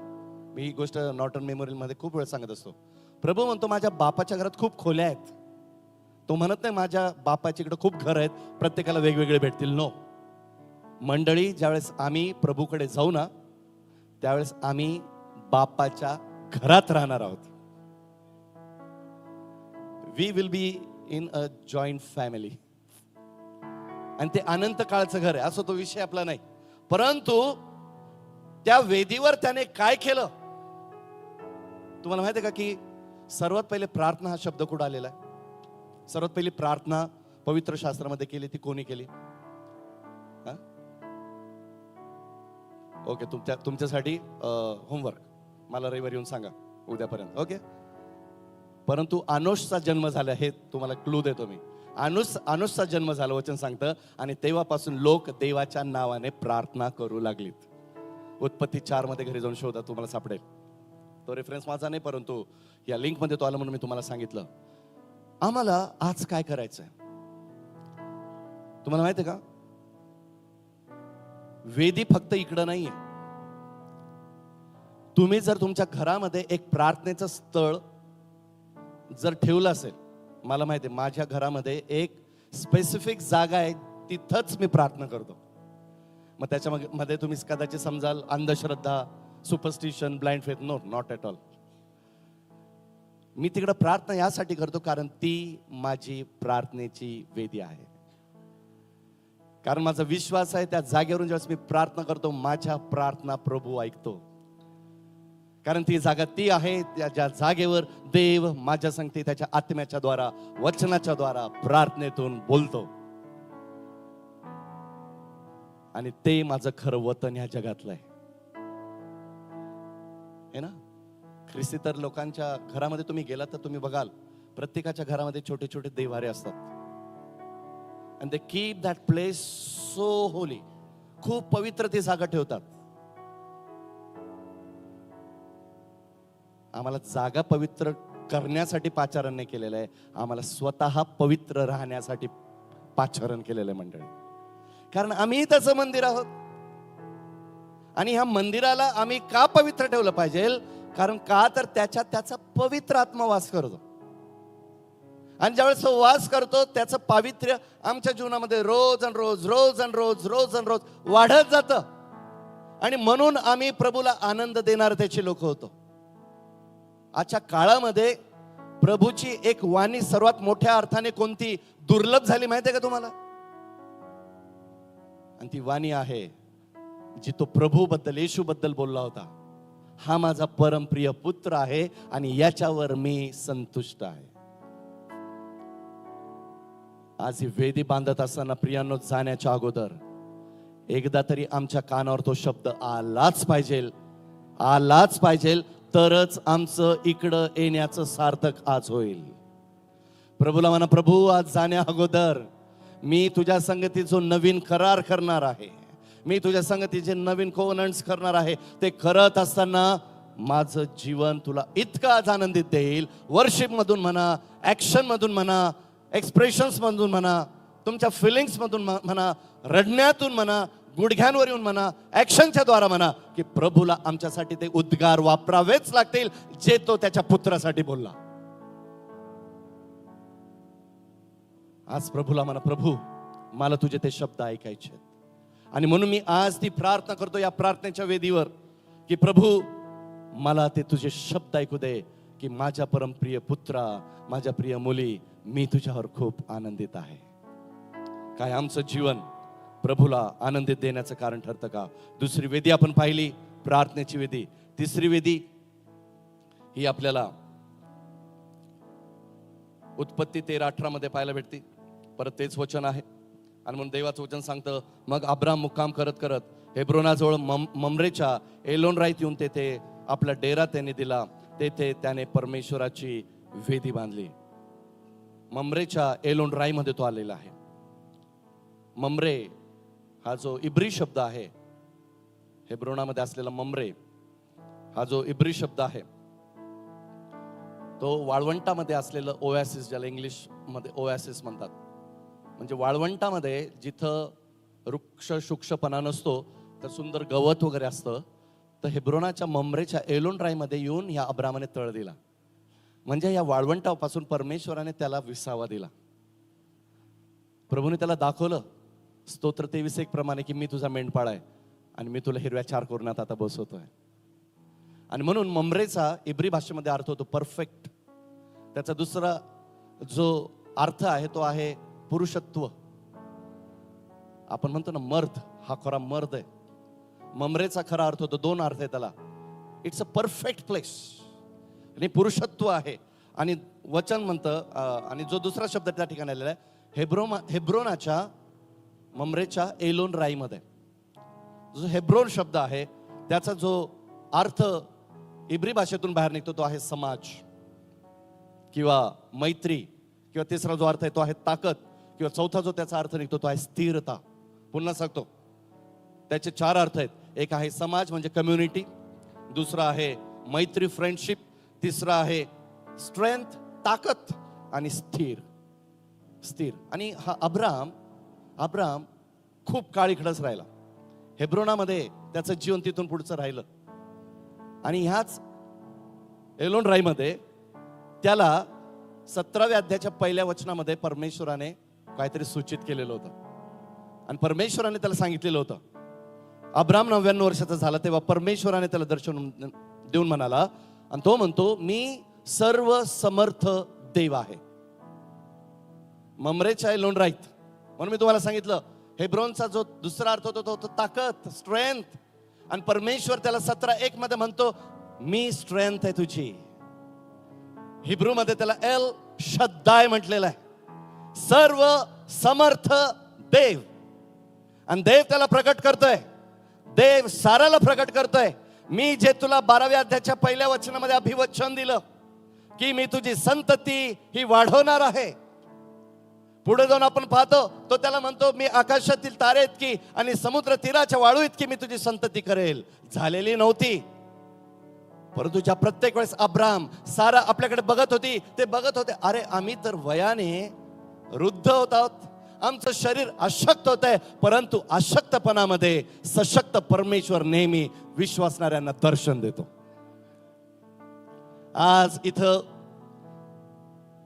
S1: मी ही गोष्ट नॉर्टन मेमोरियल मध्ये खूप वेळ सांगत असतो. प्रभू म्हणतो माझ्या बापाच्या घरात खूप खोल्या आहेत. तो म्हणत नाही माझ्या बापाच्या इकडे खूप घर आहेत, प्रत्येकाला वेगवेगळे भेटतील. नो. मंडळी, ज्यावेळेस आम्ही प्रभूकडे जाऊ ना त्यावेळेस आम्ही बापाच्या घरात राहणार आहोत. We will be in a joint family. आणि ते अनंत काळचं घर आहे, असं तो विषय आपला नाही. परंतु त्या वेदीवर त्याने काय केलं तुम्हाला माहिती आहे का? की सर्वात पहिले प्रार्थना हा शब्द कुठं आलेला आहे? सर्वात पहिली प्रार्थना पवित्र शास्त्रामध्ये केली ती कोणी केली? ओके, तुमच्यासाठी होमवर्क, मला रविवारी येऊन सांगा उद्यापर्यंत. ओके. परंतु अनुषचा जन्म झाला हे तुम्हाला क्लू देतो मी. अनुषचा जन्म झाला वचन सांगतं, आणि तेव्हापासून लोक देवाच्या नावाने प्रार्थना करू लागलीत. उत्पत्ती 4 मध्ये घरी जाऊन शोधा, तुम्हाला सापडेल. तो रेफरन्स माझा नाही, परंतु या लिंक मध्ये तो आला म्हणून मी तुम्हाला सांगितलं. आम्हाला आज काय करायचंय तुम्हाला माहिती आहे का? वेदी फक्त इकडं नाहीये. तुम्ही जर तुमच्या घरामध्ये एक प्रार्थनेचं स्थळ जर ठेवलं असेल, मला माहिती आहे माझ्या घरामध्ये एक स्पेसिफिक जागा आहे, तिथंच मी प्रार्थना करतो. मग त्याच्यामध्ये तुम्ही कदाचित समजाल अंधश्रद्धा, superstition, blind faith. No, not at all. मी तिकडं प्रार्थना यासाठी करतो कारण ती माझी प्रार्थनेची वेदी आहे. कारण माझा विश्वास आहे त्या जागेवरून ज्यावेळेस मी प्रार्थना करतो, माझ्या प्रार्थना प्रभू ऐकतो. कारण ती जागा ती आहे ज्या जागेवर देव माझ्या संगती त्याच्या आत्म्याच्या द्वारा, वचनाच्या द्वारा, प्रार्थनेतून बोलतो. आणि ते माझं खरं वतन ह्या जगातलं आहे ना. ख्रिस्ती तर लोकांच्या घरामध्ये तुम्ही गेलात तर तुम्ही बघाल, प्रत्येकाच्या घरामध्ये छोटे छोटे देवारे असतात. and they keep that place so holy. खूप पवित्र ती जागा ठेवतात. आम्हाला जागा पवित्र करण्यासाठी पाचारण नाही केलेलं आहे, आम्हाला स्वतः पवित्र राहण्यासाठी पाचारण केलेलं आहे मंडळी. कारण आम्ही त्याचं मंदिर आहोत. आणि ह्या मंदिराला आम्ही का पवित्र ठेवलं पाहिजे? कारण का तर त्याचा पवित्र आत्मा वास करतो. आणि ज्यावेळेस तो वास करतो त्याचं पावित्र्य आमच्या जीवनामध्ये रोज आणि रोज रोज आणि रोज रोज आणि रोज वाढत जातं. आणि म्हणून आम्ही प्रभूला आनंद देणार त्याची लोक होतो. आजच्या काळामध्ये प्रभूची एक वाणी सर्वात मोठ्या अर्थाने कोणती दुर्लभ झाली माहिती आहे का तुम्हाला? आणि ती वाणी आहे जी तो प्रभू बद्दल, येशू बद्दल बोलला होता. हा माझा परमप्रिय पुत्र आहे आणि याच्यावर मी संतुष्ट आहे. आज ही वेदी बांधत असताना प्रियांनो, जाण्याच्या अगोदर एकदा तरी आमच्या कानावर तो शब्द आलाच पाहिजे, तरच आमचं इकडं येण्याचं सार्थक आज होईल. प्रभूला म्हणा, प्रभू आज जाण्या अगोदर मी तुझ्या संगती जो नवीन करार करणार आहे, मी तुझ्या संगती जे नवीन कोव्हनंट्स करणार आहे, ते करत असताना माझं जीवन तुला इतकं आज आनंदित देईल. वर्शिप मधून म्हणा, ऍक्शन मधून म्हणा, एक्सप्रेशन्स मधून म्हणा, तुमच्या फिलिंग्स मधून म्हणा, रडण्यातून म्हणा, गुडघ्यांवर येऊन म्हणा, ऍक्शनच्या द्वारा म्हणा, की प्रभूला आमच्यासाठी ते उद्गार वापरावेच लागतील जे तो त्याच्या पुत्रासाठी बोलला. आज प्रभूला म्हणा, प्रभू मला तुझे ते शब्द ऐकायचे आहेत. आणि म्हणून मी आज ती प्रार्थना करतो या प्रार्थनेच्या वेदीवर, की प्रभू मला ते तुझे शब्द ऐकू दे, की माझ्या परमप्रिय पुत्रा, माझ्या प्रिय मुली, मी तुझ्यावर खूप आनंदित आहे. काय आमचं जीवन प्रभूला आनंदित देण्याचं कारण ठरतं का? दुसरी वेदी आपण पाहिली, प्रार्थनेची वेदी. तिसरी वेदी ही आपल्याला उत्पत्ती 13:18 मध्ये पाहायला भेटते. परत तेच वचन आहे. आणि म्हणून देवाचं वचन सांगतं, मग अब्राम मुक्काम करत करत हेब्रोनाजवळ ममरेच्या एलोनराईत येऊन तेथे आपला डेरा त्याने दिला. तेथे त्याने परमेश्वराची वेदी बांधली. ममरेच्या एलोनराई मध्ये तो आलेला आहे. ममरे हा जो इब्री शब्द आहे, हेब्रोनामध्ये असलेला ममरे हा जो इब्री शब्द आहे, तो वाळवंटामध्ये असलेलं ओएसिस, ज्याला इंग्लिश मध्ये ओएसिस म्हणतात. म्हणजे वाळवंटामध्ये जिथं वृक्ष शुक्षपणा नसतो, तर सुंदर गवत वगैरे असतं, तर हेब्रोनाच्या ममरेच्या एलोनराई मध्ये येऊन ह्या अब्रामाने तळ दिला. म्हणजे या वाळवंटापासून परमेश्वराने त्याला विसावा दिला. प्रभूने त्याला दाखवलं स्तोत्र 23:1 प्रमाणे, की मी तुझा मेंढपाळ आहे आणि मी तुला हिरव्या चार कोरणात आता बसवतोय. आणि म्हणून ममरेचा इब्री भाषेमध्ये अर्थ होतो परफेक्ट. त्याचा दुसरा जो अर्थ आहे तो आहे पुरुषत्व. आपण म्हणतो ना मर्द, हा खरा मर्द आहे. ममरेचा खरा अर्थ होतो, दोन अर्थ आहे त्याला. इट्स अ परफेक्ट प्लेस, आणि पुरुषत्व आहे. आणि वचन म्हणतं, आणि जो दुसरा शब्द त्या ठिकाणी आलेला आहे हेब्रोनाच्या ममरेच्या एलोन राईमध्ये, जो हेब्रोन शब्द आहे त्याचा जो अर्थ इब्री भाषेतून बाहेर निघतो तो आहे समाज किंवा मैत्री, किंवा तिसरा जो अर्थ आहे तो आहे ताकद, किंवा चौथा जो त्याचा अर्थ निघतो तो आहे स्थिरता. पुन्हा सांगतो, त्याचे चार अर्थ आहेत. एक आहे समाज म्हणजे कम्युनिटी, दुसरा आहे मैत्री फ्रेंडशिप, तिसरा आहे स्ट्रेंथ ताकद, आणि स्थिर. आणि हा अब्राम खूप काळ इकडंच राहिला. हेब्रोनामध्ये त्याचं जीवन तिथून पुढचं राहिलं. आणि ह्याच एलोन राईमध्ये त्याला 17व्या अध्यायाच्या पहिल्या वचनामध्ये परमेश्वराने काहीतरी सूचित केलेलं होतं. आणि परमेश्वराने त्याला सांगितलेलं होतं, अब्राम 99 वर्षाचा झाला तेव्हा परमेश्वराने त्याला दर्शन देऊन म्हणाला, आणि तो म्हणतो मी सर्व समर्थ देव आहे. ममरेच्या एलोन राईत, म्हणून मी तुम्हाला सांगितलं हेब्रोनचा जो दुसरा अर्थ होतो तो होतो ताकद, स्ट्रेंथ. आणि परमेश्वर त्याला 17:1 मध्ये म्हणतो मी स्ट्रेंथ आहे तुझी. हिब्रू मध्ये त्याला एल शद्दाय म्हटलेलं आहे, सर्व समर्थ देव. आणि देव त्याला प्रकट करतोय, देव साराला प्रकट करतोय. मी जे तुला 12व्या अध्यायाच्या पहिल्या वचनामध्ये अभिवचन दिलं की मी तुझी संतती ही वाढवणार आहे. पुढे जाऊन आपण पाहतो तो त्याला म्हणतो मी आकाशातील तारे इतकी आणि समुद्र तीराच्या वाळू इतकी मी तुझी संतती करेल. झालेली नव्हती, परंतु ज्या प्रत्येक वेळेस अब्राम सारा आपल्याकडे बघत होती, ते बघत होते अरे आम्ही तर वयाने वृद्ध होत आहोत, आमचं शरीर अशक्त होत आहे, परंतु अशक्तपणामध्ये सशक्त परमेश्वर नेहमी विश्वासणाऱ्यांना दर्शन देतो. आज इथं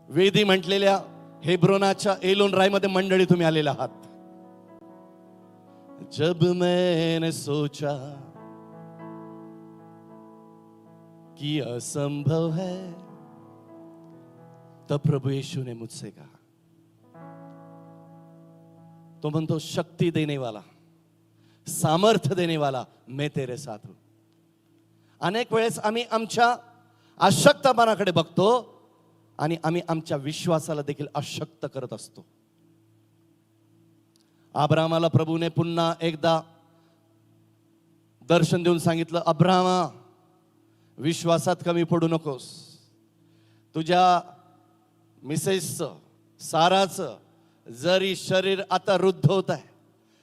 S1: वेदी म्हटलेल्या हेब्रोनाच्या एलोन राईमध्ये मंडळी तुम्ही आलेला आहात. जब मैंने सोचा कि असंभव है, तब प्रभु यीशु ने मुझसे कहा. तो म्हणतो शक्ति देने वाला, सामर्थ्य देने वाला मैं तेरे साथ हूं. अनेक वेळेस आम्ही आमच्या अशक्तपणाकडे बघतो आणि आम्ही आमच्या विश्वासाला देखील अशक्त करत असतो. अब्रामाला प्रभूने पुन्हा एकदा दर्शन देऊन सांगितलं, अब्रामा विश्वासात कमी पडू नकोस. तुझ्या मिसेसचं साराचं जरी शरीर आता वृद्ध होत आहे,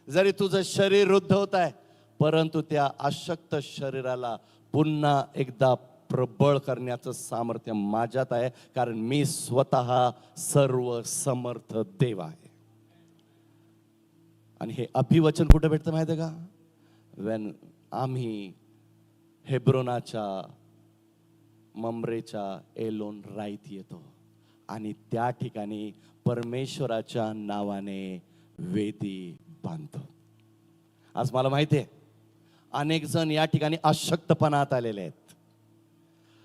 S1: जरी तुझं शरीर वृद्ध होत आहे, परंतु त्या अशक्त शरीराला पुन्हा एकदा प्रबळ करण्याचं सामर्थ्य माझ्यात आहे, कारण मी स्वतः सर्व समर्थ देव आहे. आणि हे अभिवचन कुठे भेटतं माहिती आहे का? वेन आम्ही हेब्रोनाच्या ममरेच्या एलोन राईत येतो आणि त्या ठिकाणी परमेश्वराच्या नावाने वेदी बांधतो. आज मला माहिती आहे अनेक जण या ठिकाणी अशक्तपणात आलेले आहेत,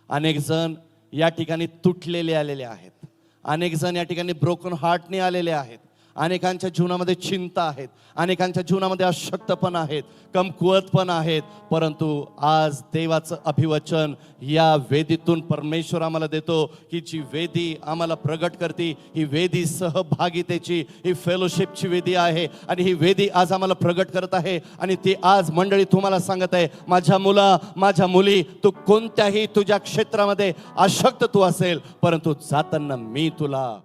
S1: अनेक जण या ठिकाणी तुटलेले आलेले आहेत, अनेक जण या ठिकाणी ब्रोकन हार्टने आलेले आहेत, अनेकांच्या जीवनामध्ये चिंता आहेत, अनेकांच्या जीवनामध्ये अशक्तपणा आहेत, कमकुवतपणा आहेत. परंतु आज देवाचं अभिवचन या वेदीतून परमेश्वर आम्हाला देतो की जी वेदी आम्हाला प्रगट करते ही वेदी सहभागितेची, ही फेलोशिपची वेदी आहे. आणि ही वेदी आज आम्हाला प्रगट करत आहे. आणि ती आज मंडळी तुम्हाला सांगत आहे, माझ्या मुला, माझ्या मुली, तू कोणत्याही तुझ्या क्षेत्रामध्ये अशक्त तू असेल, परंतु जाताना मी तुला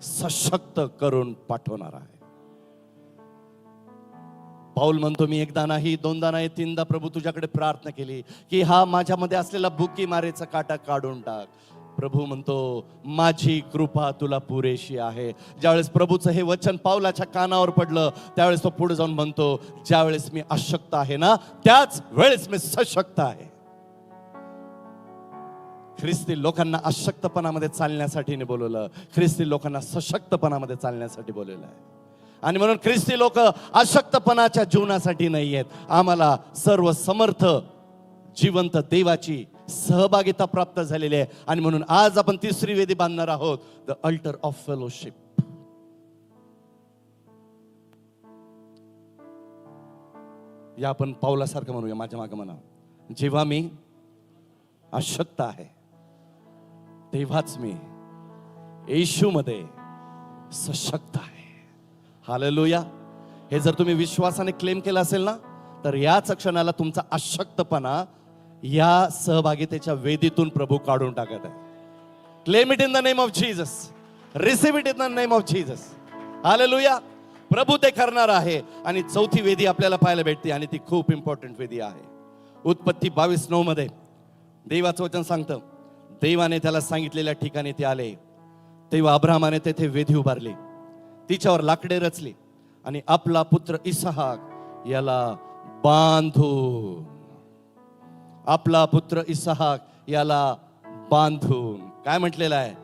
S1: सशक्त करून पाठवणार आहे. पाऊल म्हणतो, मी एकदा नाही, दोनदा नाही, तीनदा प्रभू तुझ्याकडे प्रार्थना केली की हा माझ्यामध्ये असलेला बुकी मारेचा काटा काढून टाक. प्रभू म्हणतो, माझी कृपा तुला पुरेशी आहे. ज्यावेळेस प्रभूचं हे वचन पाऊलाच्या कानावर पडलं, त्यावेळेस तो पुढे जाऊन म्हणतो, ज्यावेळेस मी अशक्त आहे ना, त्याच वेळेस मी सशक्त आहे. ख्रिस्ती लोकांना अशक्तपणामध्ये चालण्यासाठी नाही बोलवलं, ख्रिस्ती लोकांना सशक्तपणामध्ये चालण्यासाठी बोलवलं आहे. आणि म्हणून ख्रिस्ती लोक अशक्तपणाच्या जीवनासाठी नाही आहेत. आम्हाला सर्व समर्थ जिवंत देवाची सहभागिता प्राप्त झालेली आहे. आणि म्हणून आज आपण तिसरी वेदी बांधणार आहोत, द अल्टर ऑफ फेलोशिप. या आपण पावलासारखं म्हणूया, माझ्या मागे म्हणा, जेव्हा मी अशक्त आहे तेव्हाच मी येशूमध्ये सशक्त आहे. हालेलुया. हे जर तुम्ही विश्वासाने क्लेम केलं असेल ना, तर याच क्षणाला तुमचा अशक्तपणा या सहभागितेच्या वेदीतून प्रभू काढून टाकत आहे. Claim it in the name of Jesus. Receive it in the name of Jesus. Hallelujah. प्रभू ते करणार आहे. आणि चौथी वेदी आपल्याला पाहायला भेटते आणि ती खूप इम्पॉर्टंट वेदी आहे. उत्पत्ती 22:9 मध्ये देवाचं वचन सांगतं, देवाने त्याला सांगितलेल्या ठिकाणी ते आले, तेव्हा अब्राहमाने तेथे वेदी उभारली, तिच्यावर लाकडे रचली आणि आपला पुत्र इसहाक याला बांधून, आपला पुत्र इसहाक याला बांधून काय म्हटलेलं आहे,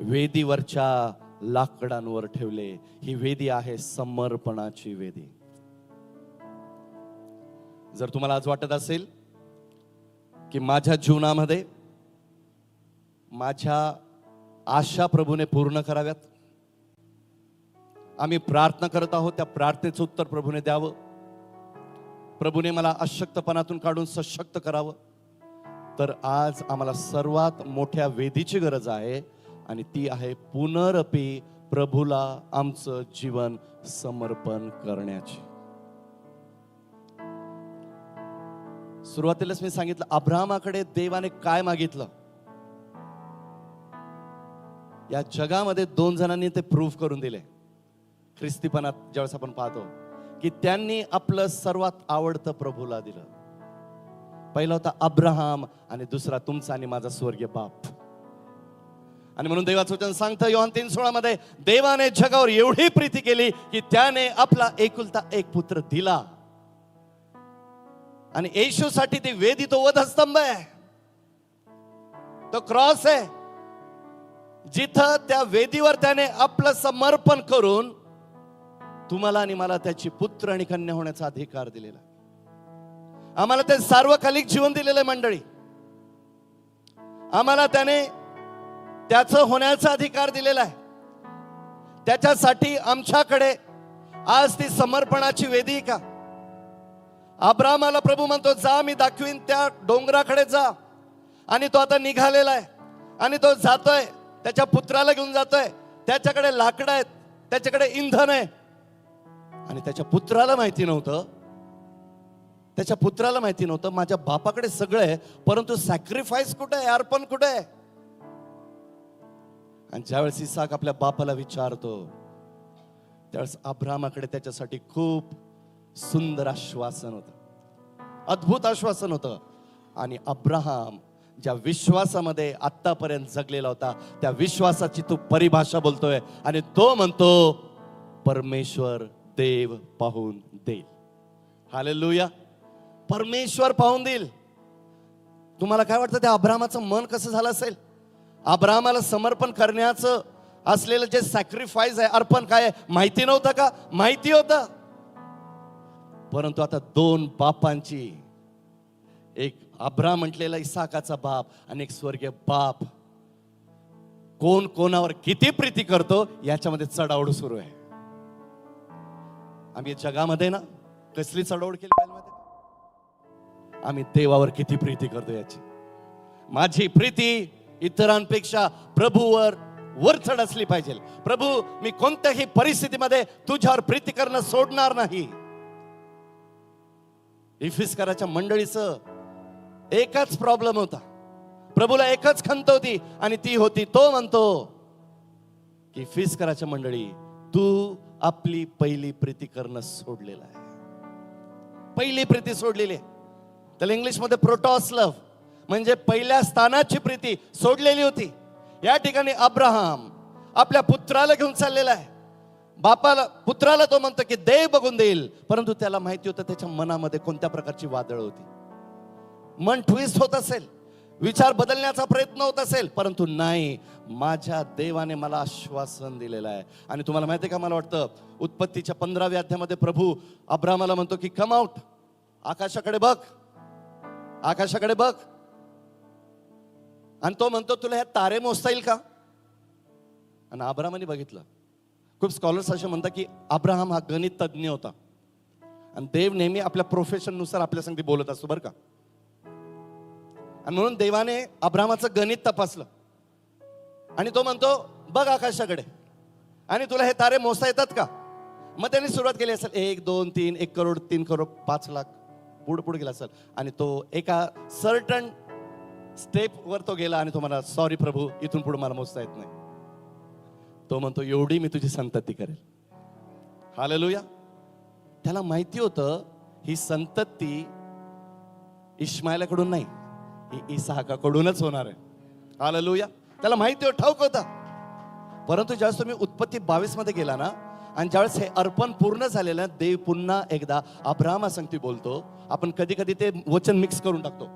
S1: वेदीवरच्या लाकडांवर ठेवले. ही वेदी आहे समर्पणाची वेदी. जर तुम्हाला आज वाटत असेल की माझ्या जीवनामध्ये माझ्या आशा प्रभूने पूर्ण कराव्यात, आम्ही प्रार्थना करत आहोत, त्या प्रार्थनेचं उत्तर प्रभूने द्यावं, प्रभूने मला अशक्तपणातून काढून सशक्त करावं, तर आज आम्हाला सर्वात मोठ्या वेदीची गरज आहे आणि ती आहे पुनरपी प्रभूला आमचं जीवन समर्पण करण्याची. सुरुवातीलाच मी सांगितलं, अब्राहमाकडे देवाने काय मागितलं. या जगामध्ये 2 जणांनी ते प्रूव्ह करून दिले. ख्रिस्तीपणात ज्यावेळेस आपण पाहतो की त्यांनी आपलं सर्वात आवडतं प्रभूला दिलं. पहिला होता अब्राहम आणि दुसरा तुमचा आणि माझा स्वर्गीय बाप. आणि म्हणून देवाचं वचन सांगतं योहान 3:16 मध्ये, देवाने जगावर एवढी प्रीती केली की त्याने आपला एकुलता एक पुत्र दिला. आणि येशूसाठी ती वेदी तो वधस्तंभ आहे, तो क्रॉस आहे, जिथं त्या वेदीवर त्याने आपलं समर्पण करून तुम्हाला आणि मला त्याची पुत्र आणि कन्या होण्याचा अधिकार दिलेला. आम्हाला ते सार्वकालिक जीवन दिलेलं मंडळी. आम्हाला त्याने त्याचं होण्याचा अधिकार दिलेला आहे. त्याच्यासाठी आमच्याकडे आज ती समर्पणाची वेदी का. अब्राहमाला प्रभू म्हणतो, जा मी दाखवीन त्या डोंगराकडे जा. आणि तो आता निघालेला आहे आणि तो जातोय, त्याच्या पुत्राला घेऊन जातोय. त्याच्याकडे लाकडं आहेत, त्याच्याकडे इंधन आहे. आणि त्याच्या पुत्राला माहिती नव्हतं, माझ्या बापाकडे सगळं आहे, परंतु सॅक्रिफाईस कुठे आहे, अर्पण कुठे आहे. आणि ज्यावेळेस इसाक आपल्या बापाला विचारतो, त्यावेळेस अब्राहमाकडे त्याच्यासाठी खूप सुंदर आश्वासन होतं, अद्भुत आश्वासन होतं. आणि अब्राहम ज्या विश्वासामध्ये आतापर्यंत जगलेला होता, त्या विश्वासाची तो परिभाषा बोलतोय आणि तो म्हणतो, परमेश्वर देव पाहून देईल. हालेलुया. परमेश्वर पाहून देईल. तुम्हाला काय वाटतं त्या अब्राहमाचं मन कसं झालं असेल? अब्राहमाला समर्पण करण्याचं असलेलं जे सॅक्रिफाईस आहे, अर्पण काय आहे, माहिती नव्हतं का? माहिती होतं. परंतु आता 2 बापांची, एक अब्राहम म्हटलेला इसाकाचा बाप आणि एक स्वर्गीय बाप, कोण कोणावर किती प्रीती करतो याच्यामध्ये चढाओढ सुरू आहे. आम्ही जगामध्ये ना कसली चढाओढ केली पाहिजे माहिती? आम्ही देवावर किती प्रीती करतो याची. माझी प्रीती इतरांपेक्षा प्रभूवर वरचढ असली पाहिजे. प्रभू, मी कोणत्याही परिस्थितीमध्ये तुझ्यावर प्रीती करणं सोडणार नाही. इफिस्कराच्या मंडळीचं एकच प्रॉब्लेम होता, प्रभूला एकच खंत होती आणि ती होती, तो म्हणतो की इफिस्कराच्या मंडळी, तू आपली पहिली प्रीती करणं सोडलेलं आहे. पहिली प्रीती सोडलेली आहे. त्याला इंग्लिशमध्ये प्रोटॉस लव्ह म्हणजे पहिल्या स्थानाची प्रीती सोडलेली होती. या ठिकाणी अब्राहम आपल्या पुत्राला घेऊन चाललेला आहे. पुत्राला तो म्हणतो की देव बघून देईल, परंतु त्याला माहिती होतं त्याच्या मनामध्ये कोणत्या प्रकारची वादळ होती. मन ट्विस्ट होत असेल, विचार बदलण्याचा प्रयत्न होत असेल, परंतु नाही, माझ्या देवाने मला आश्वासन दिलेलं आहे. आणि तुम्हाला माहिती आहे का, मला वाटतं उत्पत्तीच्या 15व्या अध्यायामध्ये प्रभू अब्राहमाला म्हणतो की कम आउट, आकाशाकडे बघ, आकाशाकडे बघ. आणि तो म्हणतो, तुला ह्या तारे मोजता येईल का? आणि अब्राहमाने बघितलं. खूप स्कॉलर्स असे म्हणतात की अब्राहम हा गणित तज्ञ होता आणि देव नेहमी आपल्या प्रोफेशन नुसार आपल्या संगती बोलत असतो बरं का. आणि म्हणून देवाने अब्रामाचं गणित तपासलं आणि तो म्हणतो बघ आकाशाकडे आणि तुला हे तारे मोजता येतात का. मग त्यांनी सुरुवात केली असेल 1 2 3 1 करोड 3 करोड 5 लाख पुढे गेला असेल आणि तो एका सर्टन स्टेप वर तो गेला आणि तो म्हणा सॉरी प्रभू इथून पुढे मला मोजता येत नाही. तो म्हणतो एवढी मी तुझी संतती करेल. हालेलुया. त्याला माहिती होतं ही संतती इश्माईलाकडून नाही, ही इसहाकाकडूनच होणार आहे. हालेलुया. त्याला माहिती होतं, ठाऊक होता. परंतु ज्यावेळेस तुम्ही उत्पत्ती 22 मध्ये गेला ना आणि ज्यावेळेस हे अर्पण पूर्ण झालेलं देव पुन्हा एकदा अब्राहामासंगती बोलतो. आपण कधी कधी ते वचन मिक्स करून टाकतो,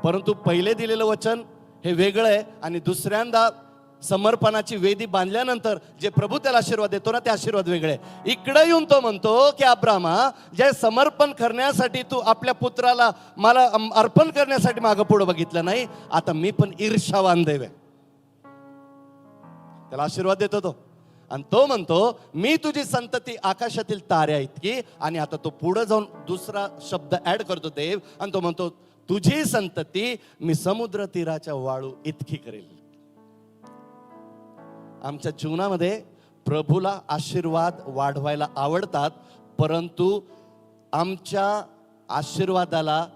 S1: परंतु पहिले दिलेलं वचन हे वेगळं आहे आणि दुसऱ्यांदा समर्पणाची वेदी बांधल्यानंतर जे प्रभू त्याला आशीर्वाद देतो ना ते आशीर्वाद वेगळे. इकडे येऊन तो म्हणतो की अब्रामा जे समर्पण करण्यासाठी तू आपल्या पुत्राला मला अर्पण करण्यासाठी मागं पुढे बघितलं नाही, आता मी पण ईर्ष्यावान देव आहे. त्याला आशीर्वाद देतो तो आणि तो म्हणतो मी तुझी संतती आकाशातील ताऱ्या इतकी. आणि आता तो पुढे जाऊन दुसरा शब्द ऍड करतो देव आणि तो म्हणतो तुझी संतती मी समुद्र तीराच्या वाळू इतकी करेल. आमच्या जीवनामध्ये प्रभूला आशीर्वाद वाढवायला आवडतात, परंतु आमच्या आशीर्वादाला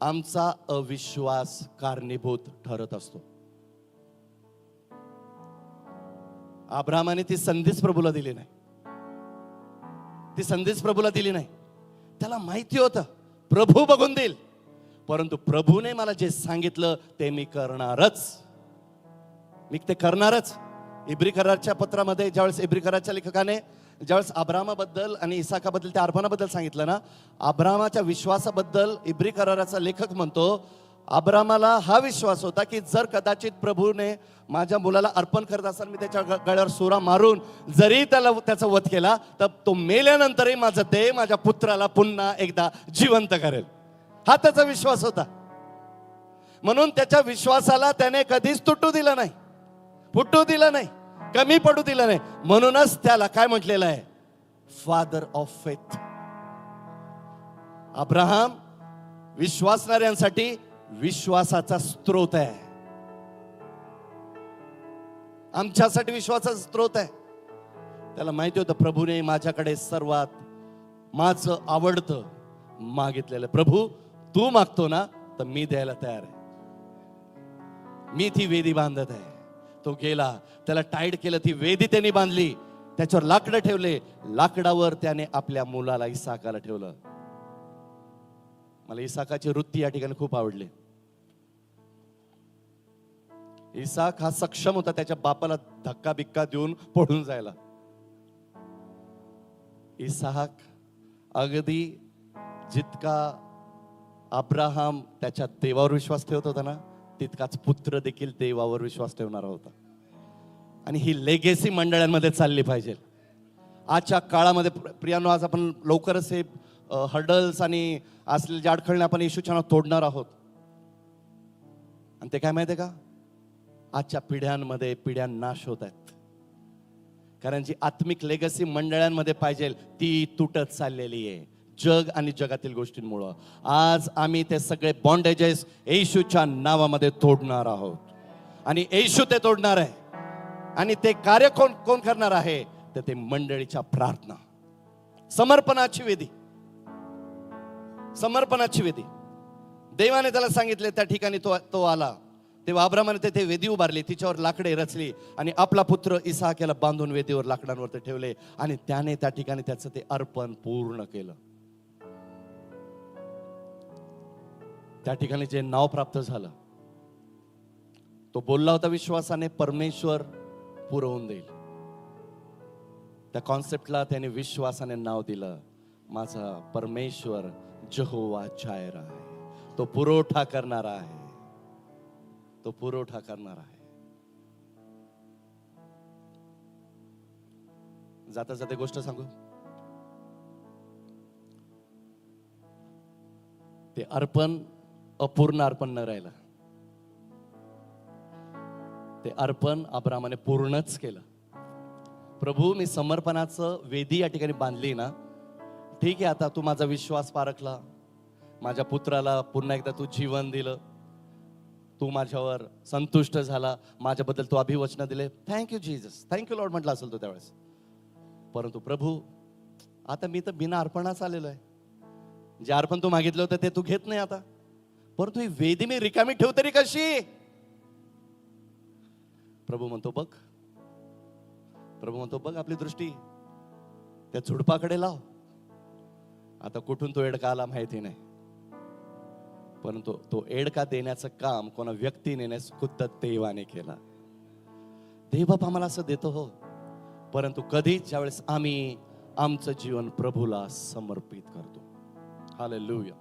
S1: आमचा अविश्वास कारणीभूत ठरत असतो. अब्रामाने ती संधीच प्रभूला दिली नाही, ती संधीच प्रभूला दिली नाही. त्याला माहिती होतं प्रभू बघून देईल, परंतु प्रभूने मला जे सांगितलं ते मी करणारच, मी ते करणारच. इब्री करारच्या पत्रामध्ये ज्यावेळेस इब्री करारच्या लेखकाने ज्यावेळेस अब्रामाबद्दल आणि इसाकाबद्दल त्या अर्पणाबद्दल सांगितलं ना, अब्रामाच्या विश्वासाबद्दल इब्री कराराचा लेखक म्हणतो अब्रामाला हा विश्वास होता की जर कदाचित प्रभूने माझ्या मुलाला अर्पण करत असाल, मी त्याच्या गळ्यावर सुरा मारून जरी त्याचा वध केला तर तो मेल्यानंतरही माझं देव माझ्या पुत्राला पुन्हा एकदा जिवंत करेल. हा त्याचा विश्वास होता. म्हणून त्याच्या विश्वासाला त्याने कधीच तुटू दिलं नाही, फुटू दिलं नाही, कमी पडू दिलं नाही. म्हणूनच त्याला काय म्हटलेलं आहे, फादर ऑफ फेथ. अब्राहम विश्वासणाऱ्यांसाठी विश्वासाचा स्रोत आहे, आमच्यासाठी विश्वासाचा स्रोत आहे. त्याला माहिती होतं प्रभूने माझ्याकडे सर्वात माझं आवडतं मागितलेलं. प्रभू तू मागतो ना तर मी द्यायला तयार आहे. मी ती वेदी बांधत आहे. तो गेला, त्याला टाईट केलं, ती वेदी त्यांनी बांधली, त्याच्यावर लाकडं ठेवले, लाकडावर त्याने आपल्या मुलाला इसाकाला ठेवलं. मला इसाकाची वृत्ती या ठिकाणी खूप आवडली. इसाक हा सक्षम होता त्याच्या बापाला धक्का बिक्का देऊन पडून जायला. इसाक अगदी जितका अब्राहम त्याच्या देवावर विश्वास ठेवत होता ना, तितकाच पुत्र देखील देवावर विश्वास ठेवणारा होता. आणि ही लेगेसी मंडळांमध्ये चालली पाहिजे. आजच्या काळामध्ये प्रियांनो, आज आपण लवकरच हे हर्डल्स आणि असलेले जे अडखळणे आपण येशूच्या नावात तोडणार आहोत. आणि ते काय माहिती आहे का, आजच्या पिढ्यांमध्ये पिढ्या नाश होत आहेत, कारण जी आत्मिक लेगसी मंडळांमध्ये पाहिजे ती तुटत चाललेली आहे जग आणि जगातील गोष्टींमुळं. आज आम्ही ते सगळे बॉन्डेजेस येशूच्या नावामध्ये तोडणार आहोत आणि येशू ते तोडणार आहे. आणि ते कार्य कोण कोण करणार आहे, तर ते मंडळीच्या प्रार्थना, समर्पणाची वेदी, समर्पणाची वेदी. देवाने त्याला सांगितले त्या ठिकाणी तो आला तेव्हा अब्रामाने तेथे वेदी उभारली, तिच्यावर लाकडे रचली आणि आपला पुत्र इसाक याला बांधून वेदीवर लाकडांवर ते ठेवले आणि त्याने त्या ठिकाणी त्याचं ते अर्पण पूर्ण केलं. त्या ठिकाणी जे नाव प्राप्त झालं, तो बोलला होता विश्वासाने परमेश्वर पुरवून देईल. त्या कॉन्सेप्टला त्याने विश्वासाने नाव दिलं, माझा परमेश्वर जहोवा जायरा आहे, तो पुरवठा करणारा आहे, तो पुरवठा करणारा आहे. जाता जाता गोष्ट सांगू, ते अर्पण अपूर्ण अर्पण न राहिलं, ते अर्पण अब्रामाने पूर्णच केलं. प्रभू मी समर्पणाचं वेदी या ठिकाणी बांधली ना, ठीक आहे, आता तू माझा विश्वास पारखला, माझ्या पुत्राला पुन्हा एकदा तू जीवन दिलं, तू माझ्यावर संतुष्ट झाला, माझ्याबद्दल तू अभिवचन दिले, थँक्यू जीजस, थँक्यू लॉर्ड म्हटलं असेल तो त्यावेळेस. परंतु प्रभू, आता मी तर बिना अर्पणाच आलेलो आहे. जे अर्पण तू मागितलं होतं ते तू घेत नाही आता, परंतु ही वेदी मी रिकामी ठेव तरी कशी? प्रभू म्हणतो बघ, प्रभू म्हणतो बघ, आपली दृष्टी त्या झुडपाकडे लाव. आता कुठून तो एडका आला माहिती नाही, परंतु तो एडका देण्याचं काम कोणा व्यक्तीने नाही, खुद्द देवाने केला. देव बाप आम्हाला असं देतो हो, परंतु कधीच ज्यावेळेस आम्ही आमचं जीवन प्रभूला समर्पित करतो. हालेलुया.